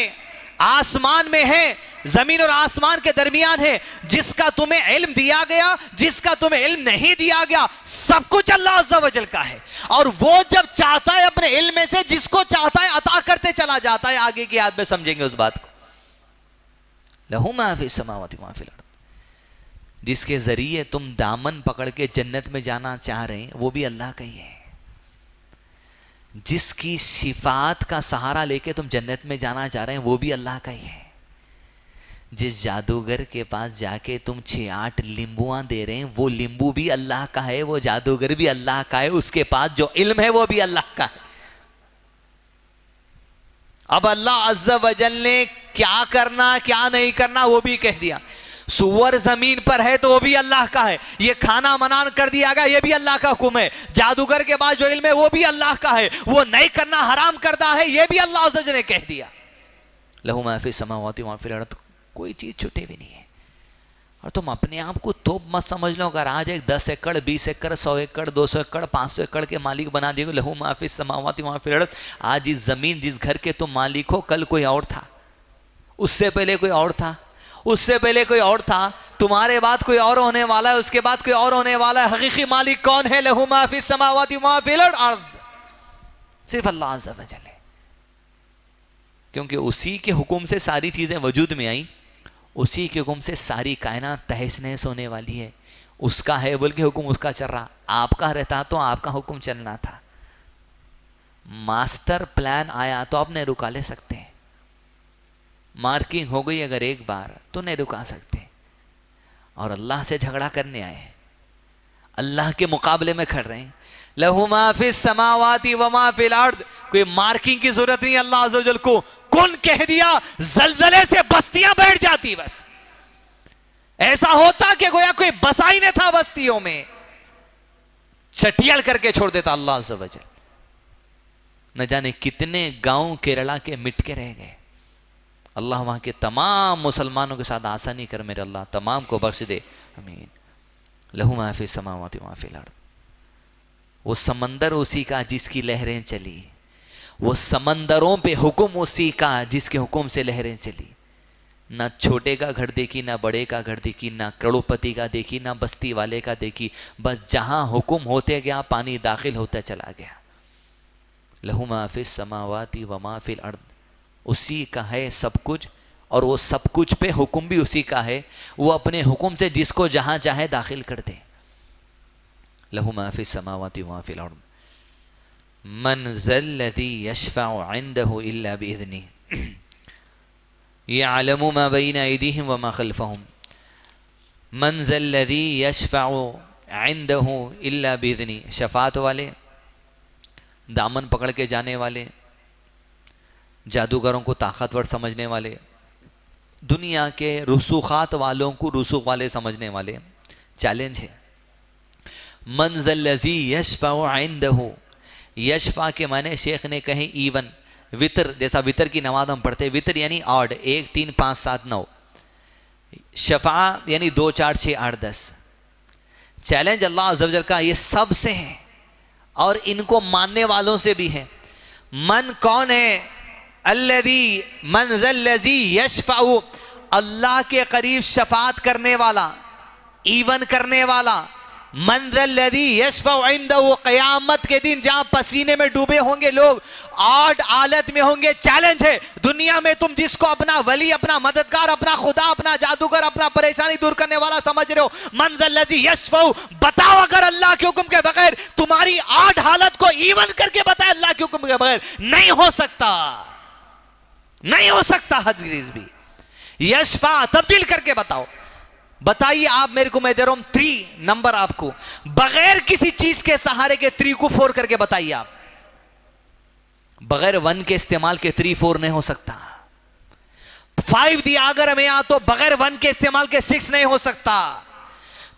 آسمان میں ہے، زمین اور آسمان کے درمیان ہے، جس کا تمہیں علم دیا گیا، جس کا تمہیں علم نہیں دیا گیا، سب کچھ اللہ عز و جل کا ہے. اور وہ جب چاہتا ہے اپنے علم میں سے جس کو چاہتا ہے عطا کرتے چلا جاتا ہے. آگے کی آیت میں سمجھیں گے اس بات کو. لہو ما فی السماوات وما فی الارض. جس کے ذریعے تم دامن پکڑ کے جنت میں جانا چاہ رہے ہیں وہ بھی اللہ کا ہی ہے. جس کی صفات کا سہارا لے کے تم جنت میں جانا چاہ رہے ہیں وہ بھی اللہ کا ہی ہے. جس جادوگر کے پاس جا کے تم 6-8 لیمبوان دے رہے ہیں وہ لیمبو بھی اللہ کا ہے, وہ جادوگر بھی اللہ کا ہے, اس کے پاس جو علم ہے وہ بھی اللہ کا ہے. اب اللہ عز و جل نے کیا کرنا کیا نہیں کرنا وہ بھی کہہ دیا. سور زمین پر ہے تو وہ بھی اللہ کا ہے, یہ کھانا منع کر دیا گیا یہ بھی اللہ کا حکم ہے. جادوگر کے پاس جو علم ہے وہ بھی اللہ کا ہے, وہ نہیں کرنا حرام کردہ ہے یہ بھی اللہ عز و جل نے کہہ دیا. لہو ما فی السماوات و ما فی الارض, کوئی چیز چھٹے بھی نہیں ہے. اور تم اپنے آپ کو توپ مت سمجھ لو, اگر آج ایک 10 ایکڑ 20 ایکڑ 100 ایکڑ 200 ایکڑ 500 ایکڑ کے مالک بنا دیے گا. لہو ما فی السماوات و ما فی الارض, آج اس زمین جس گھر کے تم مالک ہو کل کوئی اور تھا, اس سے پہلے کوئی اور تھا, اس سے پہلے کوئی اور تھا, تمہارے بعد کوئی اور ہونے والا ہے, اس کے بعد کوئی اور ہونے والا ہے. حقیقی مالک کون ہے؟ لہو ما فی السماوات و ما فی الارض, صرف اللہ عز و جل ہے. کیونکہ اسی کے حکم سے ساری چیزیں وجود میں آئیں, اسی کے حکم سے ساری کائنات تہس نہس ہونے والی ہے. اس کا ہے بلکہ حکم اس کا چل رہا, آپ کا رہتا تو آپ کا حکم چلنا تھا. ماسٹر پلان آیا تو آپ نہیں رکا لے سکتے, مارکنگ ہو گئی اگر ایک بار تو نہیں رکا سکتے. اور اللہ سے جھگڑا کرنے آئے, اللہ کے مقابلے میں کھڑ رہے ہیں. لہو ما فی السماوات و ما فی الارض, کوئی مارکنگ کی ضرورت نہیں. اللہ عز و جل کو کن کہہ دیا, زلزلے سے بستیاں بیٹھ جاتی. بس ایسا ہوتا کہ گویا کوئی بسا ہی نہیں تھا بستیوں میں, چٹیل کر کے چھوڑ دیتا اللہ عز و جل. نہ جانے کتنے گاؤں کیرلا کے مٹ کے رہ گئے. اللہ وہاں کے تمام مسلمانوں کے ساتھ آسانی کر میرے اللہ, تمام کو بخش دے, امین. لہو ما فی السماوات و ما فی الارض, وہ سمندر اسی کا جس کی لہریں چلی, وہ سمندروں پہ حکم اسی کا جس کے حکم سے لہریں چلی. نہ چھوٹے کا گھر دیکھی, نہ بڑے کا گھر دیکھی, نہ کروڑپتی کا دیکھی, نہ بستی والے کا دیکھی, بس جہاں حکم ہوتے گیا پانی داخل ہوتا چلا گیا. لہو ما فی السماوات و ما فی الارض, اسی کا ہے سب کچھ, اور وہ سب کچھ پہ حکم بھی اسی کا ہے. وہ اپنے حکم سے جس کو جہاں چاہے داخل کر دے. لہو ما فی السماوات و ما فی الارض, من ذا الذی یشفع عنده الا باذنہ یعلم ما بین ایدیہم وما خلفہم. من ذا الذی یشفع عنده الا باذنہ, شفاعت والے, دامن پکڑ کے جانے والے, جادوگروں کو طاقتور سمجھنے والے, دنیا کے رسوخات والوں کو رسوخ والے سمجھنے والے. چیلنج ہے. من ذا الذی یشفع عنده, یشفع کے معنی شیخ نے کہیں ایون, وطر, جیسا وطر کی نماز ہم پڑھتے, وطر یعنی آڈ, 1 3 5 7 9, شفاع یعنی 2 4 6 8 10. چیلنج اللہ عز و جل کا یہ سب سے ہے اور ان کو ماننے والوں سے بھی ہے. من کون ہے؟ الذی, من ذا الذی یشفع, اللہ کے قریب شفاعت کرنے والا, ایون کرنے والا. من ذا الذی یشفع عنده, قیامت کے دن جہاں پسینے میں ڈوبے ہوں گے لوگ, آڈ حالت میں ہوں گے. چیلنج ہے, دنیا میں تم جس کو اپنا ولی, اپنا مددگار, اپنا خدا, اپنا جادوگر, اپنا پریشانی دور کرنے والا سمجھ رہے ہو, من ذا الذی یشفع, بتاؤ اگر اللہ کے حکم کے بغیر تمہاری آڈ حالت کو ایون کر کے بتائے اللہ کے حکم کے بغیر نہیں ہو سکتا, نہیں ہو سکتا ہرگز بھی. یشفع تبدیل کر کے بتاؤ. بتائیے آپ میرے کو, میں دے رہا ہوں 3 نمبر آپ کو, بغیر کسی چیز کے سہارے کے 3 کو 4 کر کے بتائیے آپ. بغیر 1 کے استعمال کے 3 4 نہیں ہو سکتا. 5 دیا اگر ہمیں یہاں تو بغیر 1 کے استعمال کے 6 نہیں ہو سکتا.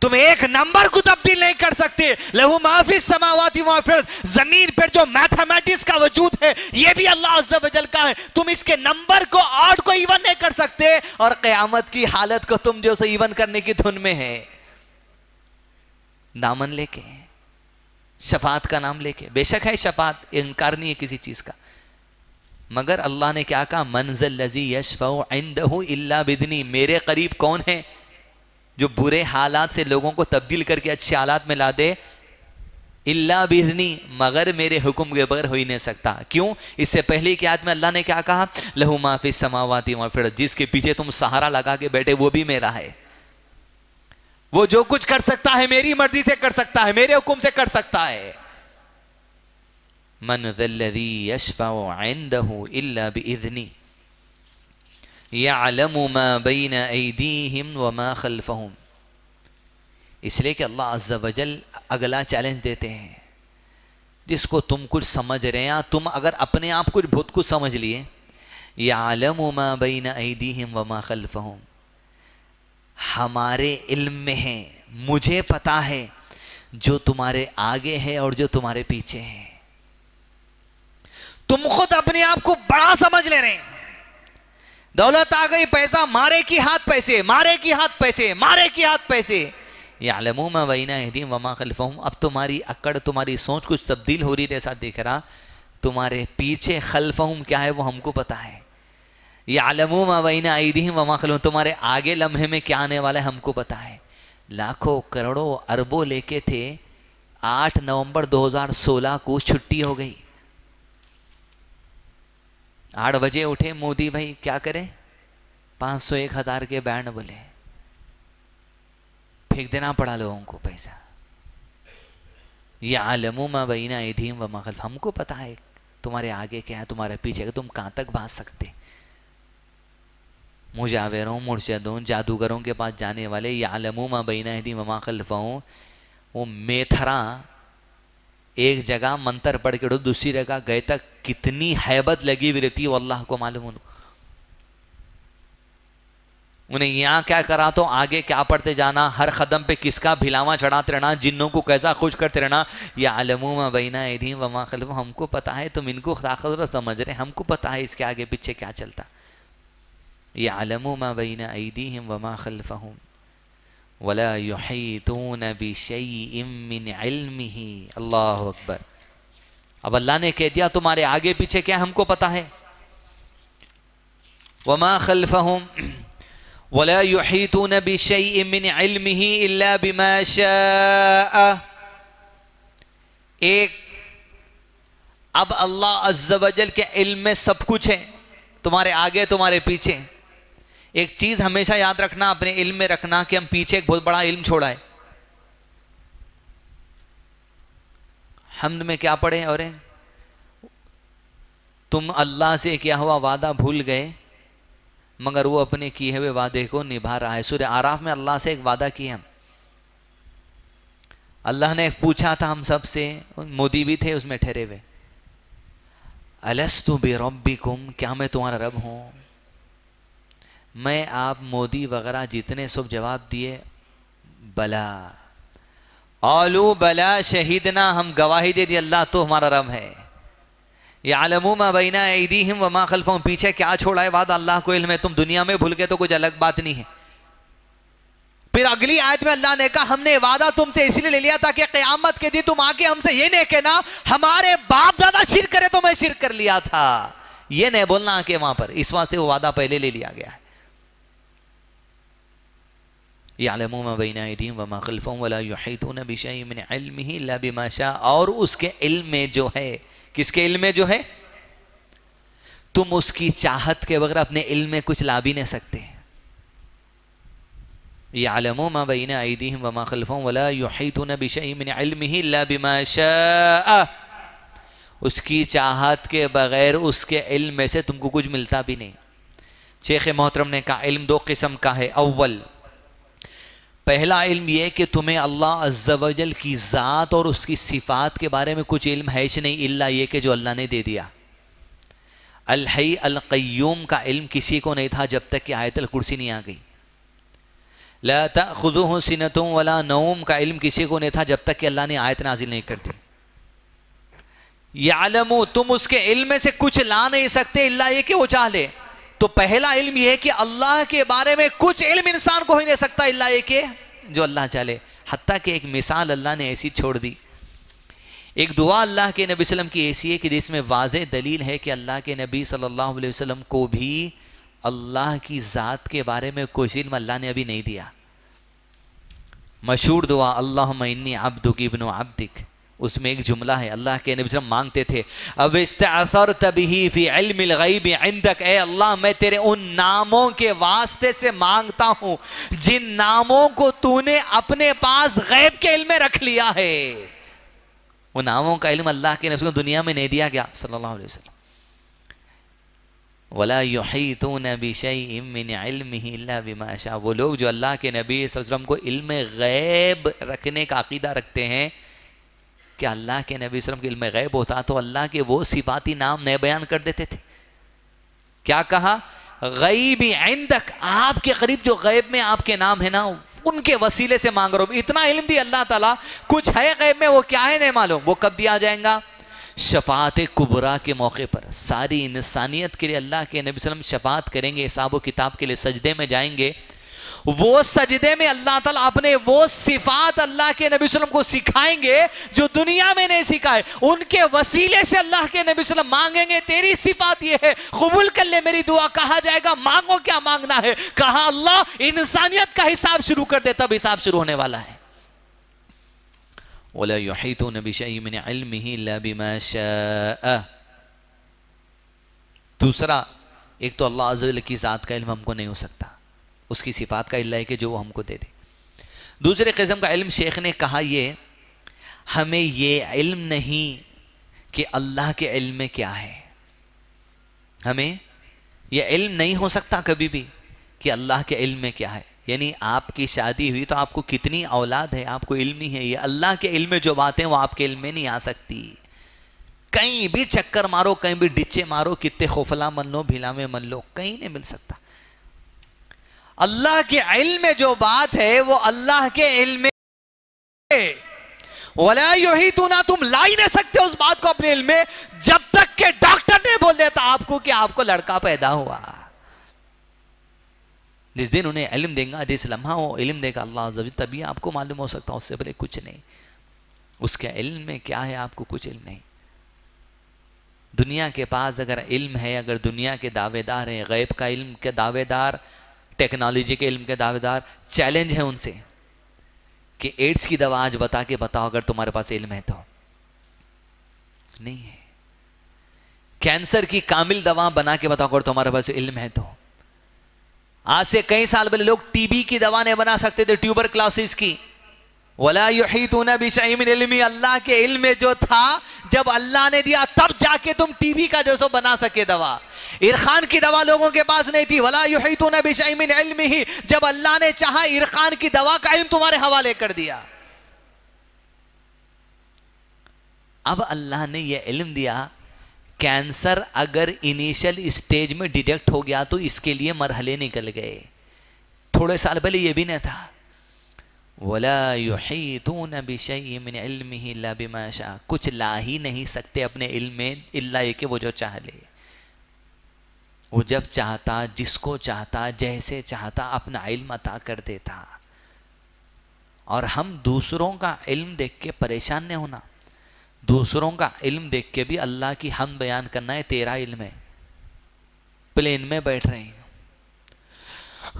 تم ایک نمبر کو تبدیل نہیں کر سکتے. لہو ما فی السماوات و ما فی الارض, زمین پر جو میتھمیٹکس کا وجود ہے یہ بھی اللہ عز و جل کا ہے. تم اس کے نمبر کو 8 کو ایون نہیں کر سکتے, اور قیامت کی حالت کو تم جو سے ایون کرنے کی دھن میں ہے. دامن لے کے, شفاعت کا نام لے کے, بے شک ہے شفاعت, انکار نہیں ہے کسی چیز کا, مگر اللہ نے کیا کہا, من ذا الذی یشفع عنده الا باذنہ, میرے قریب کون ہے جو برے حالات سے لوگوں کو تبدیل کر کے اچھے حالات میں لا دے, الا باذنی, مگر میرے حکم کے بغیر ہو ہی نہیں سکتا. کیوں؟ اس سے پہلے کی آیت میں اللہ نے کیا کہا, لہو ما فی السماوات و ما فی الارض, جس کے پیچھے تم سہارا لگا کے بیٹھے وہ بھی میرا ہے, وہ جو کچھ کر سکتا ہے میری مرضی سے کر سکتا ہے، میرے حکم سے کر سکتا ہے. من ذا الذی یشفع عنده الا باذنہ یعلم ما بین ایدیہم وما خلفہم. اس لیے کہ اللہ عز و جل اگلا چیلنج دیتے ہیں، جس کو تم کچھ سمجھ رہے ہیں، تم اگر اپنے آپ کچھ بہت کچھ سمجھ لیے، یعلم ما بین ایدیہم وما خلفہم، ہمارے علم میں ہے، مجھے پتا ہے جو تمہارے آگے ہے اور جو تمہارے پیچھے ہے. تم خود اپنے آپ کو بڑا سمجھ لے رہے ہیں، دولت آ گئی، پیسہ، مارے کی ہاتھ پیسے، مارے کی ہاتھ پیسے، مارے کی ہاتھ پیسے. یعلمون ما بین ایدیہم وما خلفہم. اب تمہاری اکڑ، تمہاری سوچ کچھ تبدیل ہو رہی ہے، ایسا دیکھ رہا تمہارے پیچھے خلفہم کیا ہے وہ ہم کو پتا ہے. یعلمون ما بین ایدیہم وما خلفہم، تمہارے آگے لمحے میں کیا آنے والا ہے ہم کو پتا ہے. لاکھوں کروڑوں اربوں لے کے تھے، 8 نومبر 2016 کو چھٹی ہو گئی. 8 بجے اٹھے مودی بھائی، کیا کریں، 500 1000 کے بینڈ بولے، پھینک دینا پڑا لوگوں کو پیسہ. یعلمون ما بین ایدیہم وما خلفہم، ہم کو پتا ہے تمہارے آگے کیا ہے، تمہارے پیچھے، کہ تم کہاں تک بھاگ سکتے. مجاوروں، مرشدوں، جادوگروں کے پاس جانے والے، یعلمون ما بین ایدیہم وما خلفہم، وہ میتھرا ایک جگہ منتر پڑھ کے دوسری جگہ گئے تک کتنی ہیبت لگی ہوئی رہتی ہے وہ اللہ کو معلوم. انہیں یہاں کیا کرا تو آگے کیا پڑھتے جانا، ہر قدم پہ کس کا بھلاواں چڑھاتے رہنا، جنوں کو کیسا خوش کرتے رہنا. یعلمون ما بین ایدیہم وما خلفہم، ہم کو پتا ہے تم ان کو طاقتور سمجھ رہے، ہم کو پتا ہے اس کے آگے پیچھے کیا چلتا. یعلمون ما بین ایدیہم وما خلفہم ولا یحیطون بشیء من علمہ. اللہ اکبر. اب اللہ نے کہہ دیا تمہارے آگے پیچھے کیا ہم کو پتا ہے. وما خلفہم ولا یحیطون بشیء من علمہ الا بما شاء. ایک اب اللہ عز و جل کے علم میں سب کچھ ہے، تمہارے آگے تمہارے پیچھے. ایک چیز ہمیشہ یاد رکھنا، اپنے علم میں رکھنا کہ ہم پیچھے ایک بہت بڑا علم چھوڑا ہے. حمد میں کیا پڑھے، اور تم اللہ سے کیا ہوا وعدہ بھول گئے مگر وہ اپنے کیے ہوئے وعدے کو نبھا رہا ہے. سورہ اعراف میں اللہ سے ایک وعدہ کیا، اللہ نے پوچھا تھا ہم سب سے، مودی بھی تھے اس میں ٹھہرے ہوئے، الست بربکم، کیا میں تمہارا رب ہوں. میں آپ مودی وغیرہ جتنے سب جواب دیے بلا، قالوا بلا شہیدنا، ہم گواہی دے دی اللہ تو ہمارا رب ہے. یعلمون ما بین ایدیہم وما خلفہم، پیچھے کیا چھوڑا ہے وعدہ اللہ کو علم ہے. تم دنیا میں بھول گئے تو کچھ الگ بات نہیں ہے. پھر اگلی آیت میں اللہ نے کہا ہم نے وعدہ تم سے اس لیے لے لیا تاکہ قیامت کے دن تم آ کے ہم سے یہ نہیں کہنا ہمارے باپ دادا شرک کرے تو میں شرک کر لیا تھا، یہ نہیں بولنا کہ وہاں پر. اس واسطے وہ وعدہ پہلے لے لیا گیا ہے. یعلمون ما بین ایدیہم وما خلفہم ولا یحیطون بشیء من علمہ الا بما شاء. اور اس کے علم میں جو ہے، کس کے علم میں جو ہے، تم اس کی چاہت کے بغیر اپنے علم میں کچھ لا بھی نہیں سکتے. یعلمون ما بین ایدیہم وما خلفہم ولا یحیطون بشیء من علمہ الا بما شاء. اس کی چاہت کے بغیر اس کے علم میں سے تم کو کچھ ملتا بھی نہیں. شیخ محترم نے کہا علم 2 قسم کا ہے. اول، پہلا علم یہ کہ تمہیں اللہ عز و جل کی ذات اور اس کی صفات کے بارے میں کچھ علم ہے ہی نہیں الا یہ کہ جو اللہ نے دے دیا. الحی القیوم کا علم کسی کو نہیں تھا جب تک کہ آیت الکرسی نہیں آ گئی. لا تأخذہ سنۃ ولا نوم کا علم کسی کو نہیں تھا جب تک کہ اللہ نے آیت نازل نہیں کر دی. یعلمو، تم اس کے علم میں سے کچھ لا نہیں سکتے الا یہ کہ وہ چاہ لے. تو پہلا علم یہ ہے کہ اللہ کے بارے میں کچھ علم انسان کو ہی نہیں سکتا الا یہ کہ جو اللہ چاہے. حتیٰ کہ ایک مثال اللہ نے ایسی چھوڑ دی. ایک دعا اللہ کے نبی صلی اللہ علیہ وسلم کی ایسی ہے کہ جس میں واضح دلیل ہے کہ اللہ کے نبی صلی اللہ علیہ وسلم کو بھی اللہ کی ذات کے بارے میں کوئی علم اللہ نے ابھی نہیں دیا. مشہور دعا اللہم انی عبدک ابن عبدک اس میں ایک جملہ ہے، اللہ کے نبی صلی اللہ علیہ وسلم مانگتے تھے اب استعثرت به فی علم الغیب عندک، اے اللہ میں تیرے ان ناموں کے واسطے سے مانگتا ہوں جن ناموں کو تو نے اپنے پاس غیب کے علم میں رکھ لیا ہے. وہ ناموں کا علم اللہ کے نبی کو دنیا میں نہیں دیا گیا صلی اللہ علیہ وسلم. وَلَا يُحِيطُونَ بِشَيْءٍ مِّنْ عِلْمِهِ إِلَّا بِمَا شَاءَ. وہ لوگ جو اللہ کے نبی صلی اللہ علیہ وسلم کو علم غیب رکھنے کا عقیدہ رکھتے ہیں کہ اللہ کے نبی صلی اللہ علیہ وسلم کے علم غیب ہوتا تو اللہ کے وہ صفاتی نام نئے بیان کر دیتے تھے. کیا کہا؟ غیبی عندک، آپ کے قریب جو غیب میں آپ کے نام ہے نا ان کے وسیلے سے مانگ رہا ہوں. اتنا علم دی اللہ تعالیٰ، کچھ ہے غیب میں وہ کیا ہے نہیں معلوم، وہ کب دیا جائیں گا؟ شفاعت کبریٰ کے موقع پر. ساری انسانیت کے لیے اللہ کے نبی صلی اللہ علیہ وسلم شفاعت کریں گے، حساب و کتاب کے لیے سجدے میں جائیں گے. وہ سجدے میں اللہ تعالیٰ اپنے وہ صفات اللہ کے نبی صلی اللہ علیہ وسلم کو سکھائیں گے جو دنیا میں نہیں سکھائے. ان کے وسیلے سے اللہ کے نبی صلی اللہ علیہ وسلم مانگیں گے تیری صفات یہ ہے، قبول کر لے میری دعا. کہا جائے گا مانگو کیا مانگنا ہے؟ کہا اللہ انسانیت کا حساب شروع کر دے، تب حساب شروع ہونے والا ہے. وَلَا يُحِيطُونَ بِشَيْءٍ مِّنْ عِلْمِهِ إِلَّا بِمَا شَاءَ. دوسرا، ایک تو اللہ عز و جل کی ذات کا علم ہم کو نہیں ہو سکتا، اس کی صفات کا علم ہے کہ جو وہ ہم کو دے دے. دوسرے قسم کا علم شیخ نے کہا یہ ہمیں یہ علم نہیں کہ اللہ کے علم میں کیا ہے. ہمیں یہ علم نہیں ہو سکتا کبھی بھی کہ اللہ کے علم میں کیا ہے. یعنی آپ کی شادی ہوئی تو آپ کو کتنی اولاد ہے آپ کو علم نہیں ہے. یہ اللہ کے علم میں جو باتیں وہ آپ کے علم میں نہیں آ سکتی. کہیں بھی چکر مارو، کہیں بھی ڈچے مارو، کتنے خوفلا من لو، بھیلا میں من لو، کہیں نہیں مل سکتا. اللہ کے علم میں جو بات ہے وہ اللہ کے علم میں وَلَا يُحِيطُونَ. تم لا ہی نہیں سکتے اس بات کو اپنے علم میں جب تک کہ ڈاکٹر نے بول دیتا آپ کو کہ آپ کو لڑکا پیدا ہوا. جس دن انہیں علم دیں گا، جس لمحہ وہ علم دے گا اللہ عز و جل، تبھی آپ کو معلوم ہو سکتا، اس سے پہلے کچھ نہیں. اس کے علم میں کیا ہے آپ کو کچھ علم نہیں. دنیا کے پاس اگر علم ہے، اگر دنیا کے دعوے دار ہیں، غیب کا علم کے دعوے دار، ٹیکنالوجی کے علم کے دعوے دار، چیلنج ہے ان سے کہ ایڈز کی دوا آج بتا کے بتاؤ اگر تمہارے پاس علم ہے تو. نہیں ہے. کینسر کی کامل دوا بنا کے بتاؤ اگر تمہارے پاس علم ہے تو. آج سے کئی سال پہلے لوگ ٹی بی کی دوا نہیں بنا سکتے تھے، ٹیوبر کلاسز کی. وَلَا يُحِيطُونَ بِشَيْءٍ مِّنْ عِلْمِهِ. اللہ کے علم میں جو تھا جب اللہ نے دیا تب جا کے تم ٹی بی کا جو سو بنا سکے دوا. عرقان کی دوا لوگوں کے پاس نہیں تھی. وَلَا يُحِيطُونَ بِشَيْءٍ مِّنْ عِلْمِهِ. جب اللہ نے چاہا عرقان کی دوا کا علم تمہارے حوالے کر دیا. اب اللہ نے یہ علم دیا، کینسر اگر انیشل اسٹیج میں ڈیٹیکٹ ہو گیا تو اس کے لیے مرحلے نکل گئے. تھوڑے سال پہلے یہ بھی نہ تھا. وَلَا يُحِيطُونَ بِشَيْءٍ مِّنْ عِلْمِهِ إِلَّا بِمَا شَاءَ. کچھ لا ہی نہیں سکتے اپنے علم میں الا یہ کہ وہ جو چاہ لے. وہ جب چاہتا، جس کو چاہتا، جیسے چاہتا اپنا علم عطا کر دیتا. اور ہم دوسروں کا علم دیکھ کے پریشان نہیں ہونا. دوسروں کا علم دیکھ کے بھی اللہ کی حمد بیان کرنا ہے. تیرا علم ہے. پلین میں بیٹھ رہے ہیں،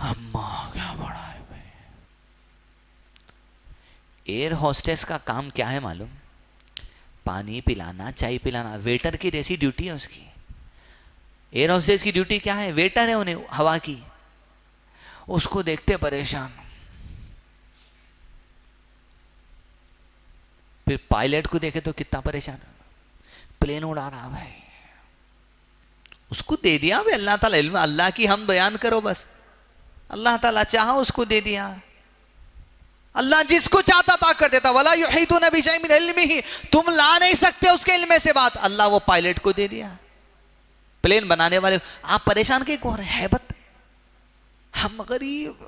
اماں کیا بڑا ہے بھائی. ایئر ہوسٹس کا کام کیا ہے معلوم؟ پانی پلانا، چائے پلانا. ویٹر کی جیسی ڈیوٹی ہے اس کی. ایئر ہوسٹس کی ڈیوٹی کیا ہے؟ ویٹر ہے انہیں ہوا کی. اس کو دیکھتے پریشان. پھر پائلٹ کو دیکھے تو کتنا پریشان، پلین اڑا رہا بھائی. اس کو دے دیا بھائی اللہ تعالیٰ علم. اللہ کی ہم بیان کرو بس. اللہ تعالیٰ چاہا اس کو دے دیا. اللہ جس کو چاہتا تھا کر دیتا. وَلَا يُحِيطُونَ بِشَيْءٍ مِّنْ عِلْمِهِ. تم لا نہیں سکتے اس کے علم سے بات. اللہ وہ پائلٹ کو دے دیا. پلین بنانے والے آپ پریشان کیوں ہو رہے ہیں؟ ہیبت. ہم غریب،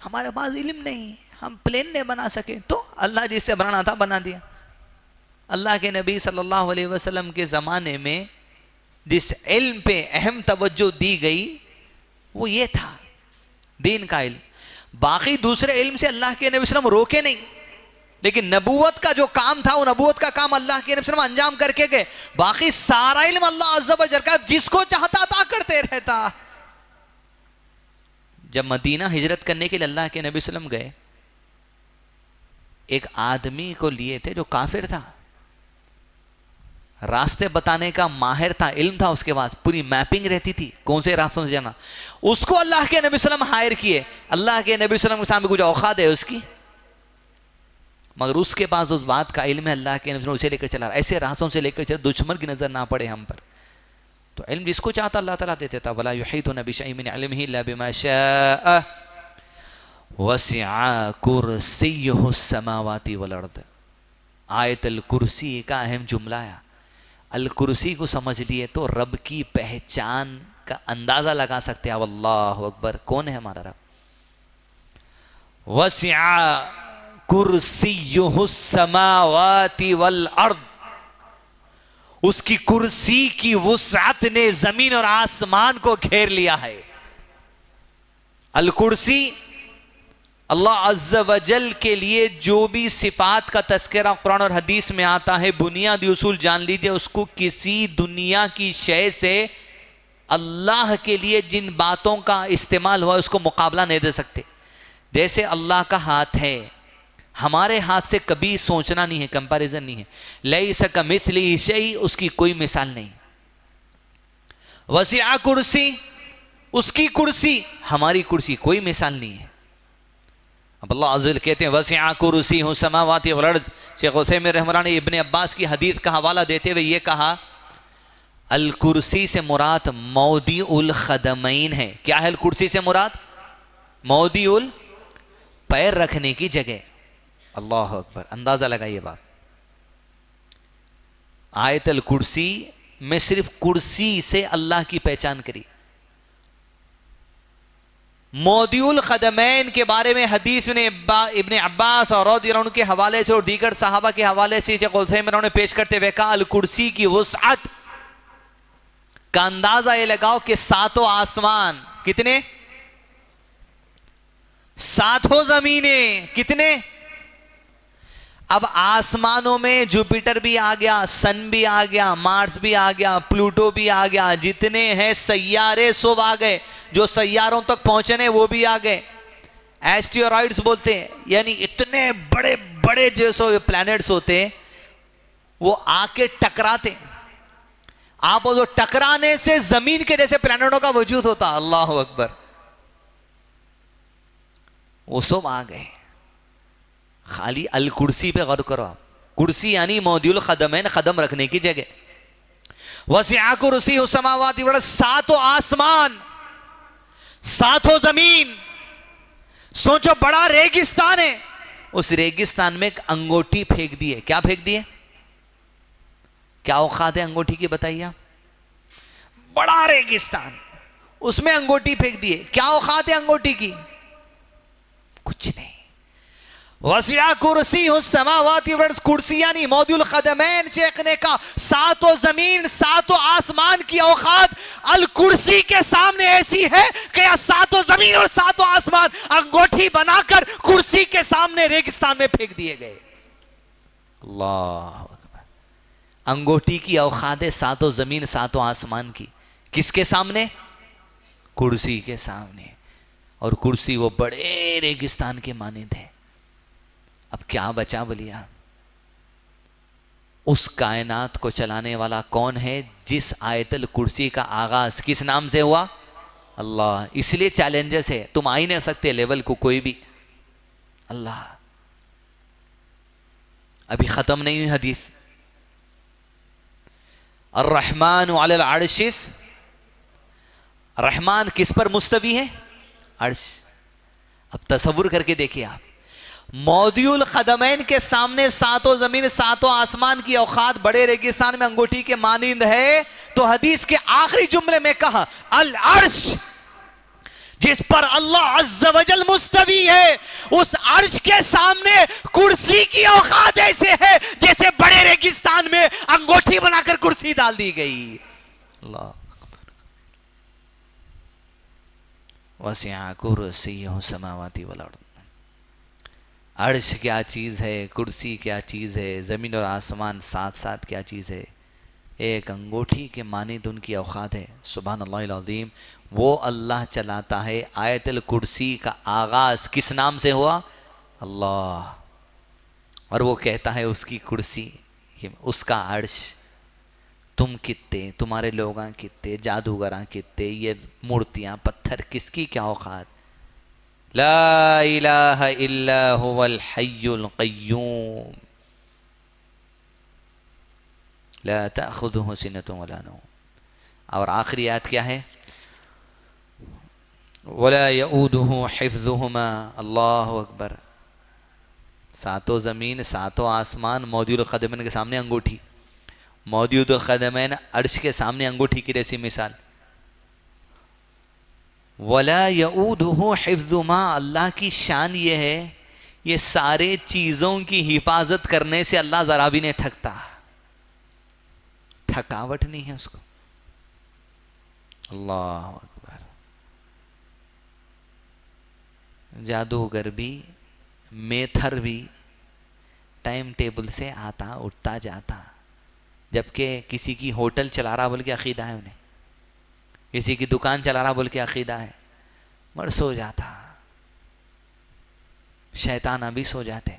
ہمارے پاس علم نہیں، ہم پلین نہیں بنا سکے. تو اللہ جس سے بنانا تھا بنا دیا. اللہ کے نبی صلی اللہ علیہ وسلم کے زمانے میں جس علم پہ اہم توجہ دی گئی وہ یہ تھا، دین کا علم. باقی دوسرے علم سے اللہ کے نبی صلی اللہ علیہ وسلم روکے نہیں، لیکن نبوت کا جو کام تھا وہ نبوت کا کام اللہ کے نبی صلی اللہ علیہ وسلم انجام کر کے گئے. باقی سارا علم اللہ عز و جل کا جس کو چاہتا عطا کرتے رہتا. جب مدینہ ہجرت کرنے کے لیے اللہ کے نبی صلی اللہ علیہ وسلم گئے، ایک آدمی کو لیے تھے جو کافر تھا. راستے بتانے کا ماہر تھا، علم تھا اس کے پاس، پوری میپنگ رہتی تھی کون سے راستوں سے جانا. اس کو اللہ کے نبی صلی اللہ علیہ وسلم ہائر کیے. اللہ کے نبی صلی اللہ علیہ وسلم کے سامنے کچھ اوقات ہے اس کی، مگر اس کے پاس اس بات کا علم ہے. اللہ کے نبی صلی اللہ علیہ وسلم اسے لے کر چلا رہا، ایسے راستوں سے لے کر چلا، دشمن کی نظر نہ پڑے ہم پر. تو علم جس کو چاہتا اللہ تعالیٰ دیتے تھا. وَلَا يُحِيطُونَ بِشَيْءٍ مِّنْ عِلْمِهِ إِلَّا بِمَا شَاءَ وَسِعَ كُرْسِيُّهُ السَّمَاوَاتِ وَالْأَرْضِ. آیت الکرسی کا اہم جملہ ہے. الکرسی کو سمجھ لیے تو رب کی پہچان کا اندازہ لگا سکتے ہیں. واللہ اکبر، کون ہے ہمارا رب؟ وَسِعَ كُرْسِيُّهُ السَّمَاوَاتِ وَالْأَرْضِ. اس کی کرسی کی وسعت نے زمین اور آسمان کو گھیر لیا ہے. الکرسی اللہ عز و جل کے لیے جو بھی صفات کا تذکرہ قرآن اور حدیث میں آتا ہے، بنیادی اصول جان لیجئے، اس کو کسی دنیا کی شے سے اللہ کے لیے جن باتوں کا استعمال ہوا اس کو مقابلہ نہیں دے سکتے. جیسے اللہ کا ہاتھ ہے، ہمارے ہاتھ سے کبھی سوچنا نہیں ہے، کمپیریزن نہیں ہے. لیس کمثلہ شیء، اس کی کوئی مثال نہیں. وسع کرسی، اس کی کرسی، ہماری کرسی کوئی مثال نہیں ہے. اب اللہ عز و جل کہتے ہیں وسع کرسیہ السماوات والارض. شیخ عثیمین رحمہ اللہ نے ابن عباس کی حدیث کا حوالہ دیتے ہوئے یہ کہا الکرسی سے مراد موضع القدمین ہے. کیا ہے الکرسی سے مراد؟ موضع پیر رکھنے کی جگہ. اللہ اکبر، اندازہ لگائیے بات. آیت الکرسی میں صرف کرسی سے اللہ کی پہچان کری. موضع القدمین کے بارے میں حدیث نے ابن عباس اور رضی اللہ عنہ کے حوالے سے اور دیگر صحابہ کے حوالے سے شیخ عثیمین نے پیش کرتے ہوئے کہا الکرسی کی وسعت کا اندازہ یہ لگاؤ کہ ساتوں آسمان کتنے؟ ساتوں زمینیں کتنے؟ اب آسمانوں میں جوپیٹر بھی آ گیا، سن بھی آ گیا، مارس بھی آ گیا، پلوٹو بھی آ گیا، جتنے ہیں سیارے سب آ گئے. جو سیاروں تک پہنچنے وہ بھی آ گئے. ایسٹیرائڈز بولتے ہیں، یعنی اتنے بڑے بڑے جو پلانٹس ہوتے وہ آ کے ٹکراتے. آپ وہ ٹکرانے سے زمین کے جیسے پلانٹوں کا وجود ہوتا. اللہ اکبر، وہ سب آ گئے. خالی الکرسی پہ غور کرو آپ. کرسی یعنی موضع القدمین، قدم رکھنے کی جگہ. وسع کرسیہ السماوات والارض، ساتوں آسمان، ساتوں زمین. سوچو بڑا ریگستان ہے، اس ریگستان میں ایک انگوٹھی پھینک دیے. کیا پھینک دیے؟ کیا اوقات ہے انگوٹھی کی بتائیے آپ؟ بڑا ریگستان، اس میں انگوٹھی پھینک دیے. کیا اوقات ہے انگوٹھی کی؟ کچھ نہیں. وسع کرسیہ السماوات والارض، کرسی یعنی موضع القدمین. شیخ نے کہا ساتوں زمین ساتوں آسمان کی اوقات الکرسی کے سامنے ایسی ہے کہ ساتوں زمین اور ساتوں آسمان انگوٹھی بنا کر کرسی کے سامنے ریگستان میں پھینک دیے گئے. اللہ اکبر. انگوٹھی کی اوقات ہے ساتوں زمین ساتوں آسمان کی. کس کے سامنے؟ کرسی کے سامنے. اور کرسی وہ بڑے ریگستان کے مانند ہے. اب کیا بچا بلیا؟ اس کائنات کو چلانے والا کون ہے جس آیت الکرسی کا آغاز کس نام سے ہوا؟ اللہ. اس لیے چیلنجز ہے، تم آ ہی نہیں سکتے لیول کو کوئی بھی. اللہ. ابھی ختم نہیں ہوئی حدیث. الرحمن علی العرش، رحمان کس پر مستوی ہے؟ عرش. اب تصور کر کے دیکھیے آپ، موضع القدمین کے سامنے ساتوں زمین ساتوں آسمان کی اوقات بڑے ریگستان میں انگوٹھی کے مانند ہے. تو حدیث کے آخری جملے میں کہا العرش، جس پر اللہ عز و جل مستوی ہے، اس عرش کے سامنے کرسی کی اوقات ایسے ہے جیسے بڑے ریگستان میں انگوٹھی بنا کر کرسی ڈال دی گئی. اللہ. وسع کرسیہ السماوات والارض. عرش کیا چیز ہے، کرسی کیا چیز ہے، زمین اور آسمان ساتھ ساتھ کیا چیز ہے. ایک انگوٹھی کے مانند ان کی اوقات ہے. سبحان اللہ العظیم. وہ اللہ چلاتا ہے. آیت الکرسی کا آغاز کس نام سے ہوا؟ اللہ. اور وہ کہتا ہے اس کی کرسی، اس کا عرش. تم کتے، تمہارے لوگاں کتے، جادوگراں کتے، یہ مورتیاں پتھر، کس کی کیا اوقات؟ لا الہ الا هو الحی القیوم لا تأخذه سنة ولا نوم. اور آخری آیت کیا ہے؟ ولا یؤودہ حفظہما. اللہ اکبر. ساتوں زمین، ساتوں آسمان، موجود القدمین کے سامنے انگوٹھی. موجود القدمین عرش کے سامنے انگوٹھی کی جیسی مثال. ولا یؤودہ حفظہما. اللہ کی شان یہ ہے، یہ سارے چیزوں کی حفاظت کرنے سے اللہ ذرا بھی نہیں تھکتا، تھکاوٹ نہیں ہے اس کو. اللہ اکبر. جادوگر بھی، میتھر بھی ٹائم ٹیبل سے آتا اٹھتا جاتا، جبکہ کسی کی ہوٹل چلا رہا بول کے عقیدہ ہے انہیں، کسی کی دکان چلا رہا بول کے عقیدہ ہے، مر سو جاتا. شیطان بھی سو جاتے.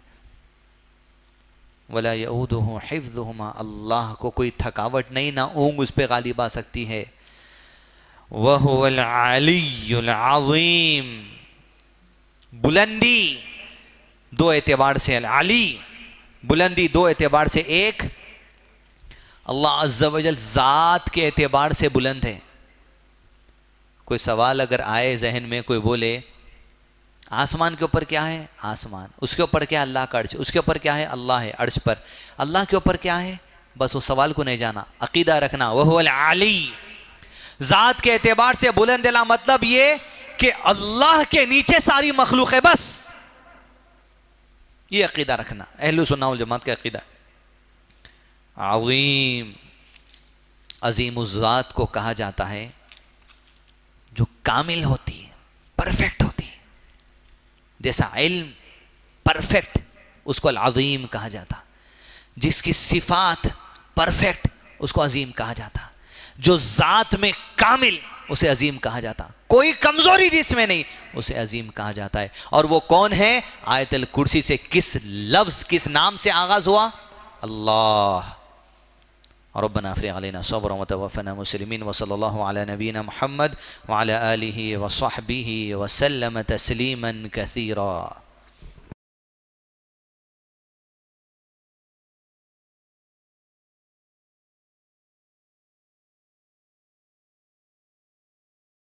ولا یعودہ حفظہما. اللہ کو کوئی تھکاوٹ نہیں، نہ اونگ اس پہ غالب آ سکتی ہے. وَهُوَ الْعَلِيُّ الْعَظِيمُ. بلندی دو اعتبار سے، العلی بلندی دو اعتبار سے. ایک، اللہ عز و جل ذات کے اعتبار سے بلند ہے. کوئی سوال اگر آئے ذہن میں، کوئی بولے آسمان کے اوپر کیا ہے؟ آسمان. اس کے اوپر کیا ہے؟ اللہ کا عرش. اس کے اوپر کیا ہے؟ اللہ ہے عرش پر. اللہ کے اوپر کیا ہے؟ بس اس سوال کو نہیں جانا، عقیدہ رکھنا. وَهُوَ الْعَلِيُّ. ذات کے اعتبار سے بلند لا مطلب یہ کہ اللہ کے نیچے ساری مخلوق ہے، بس یہ عقیدہ رکھنا. اہل سنہ والجماعت کا عقیدہ. عظیم. عظیم الذات کو کہا جاتا ہے جو کامل ہوتی ہے، پرفیکٹ ہوتی ہے. جیسا علم پرفیکٹ، اس کو العظیم کہا جاتا. جس کی صفات پرفیکٹ، اس کو عظیم کہا جاتا. جو ذات میں کامل، اسے عظیم کہا جاتا. کوئی کمزوری جس میں نہیں، اسے عظیم کہا جاتا ہے. اور وہ کون ہے؟ آیت الکرسی سے کس لفظ، کس نام سے آغاز ہوا؟ اللہ. ربنا افرغ علينا صبرا وتوفنا مسلمين وصلى الله على نبينا محمد وعلى آله وصحبه وسلم تسليما كثيرا.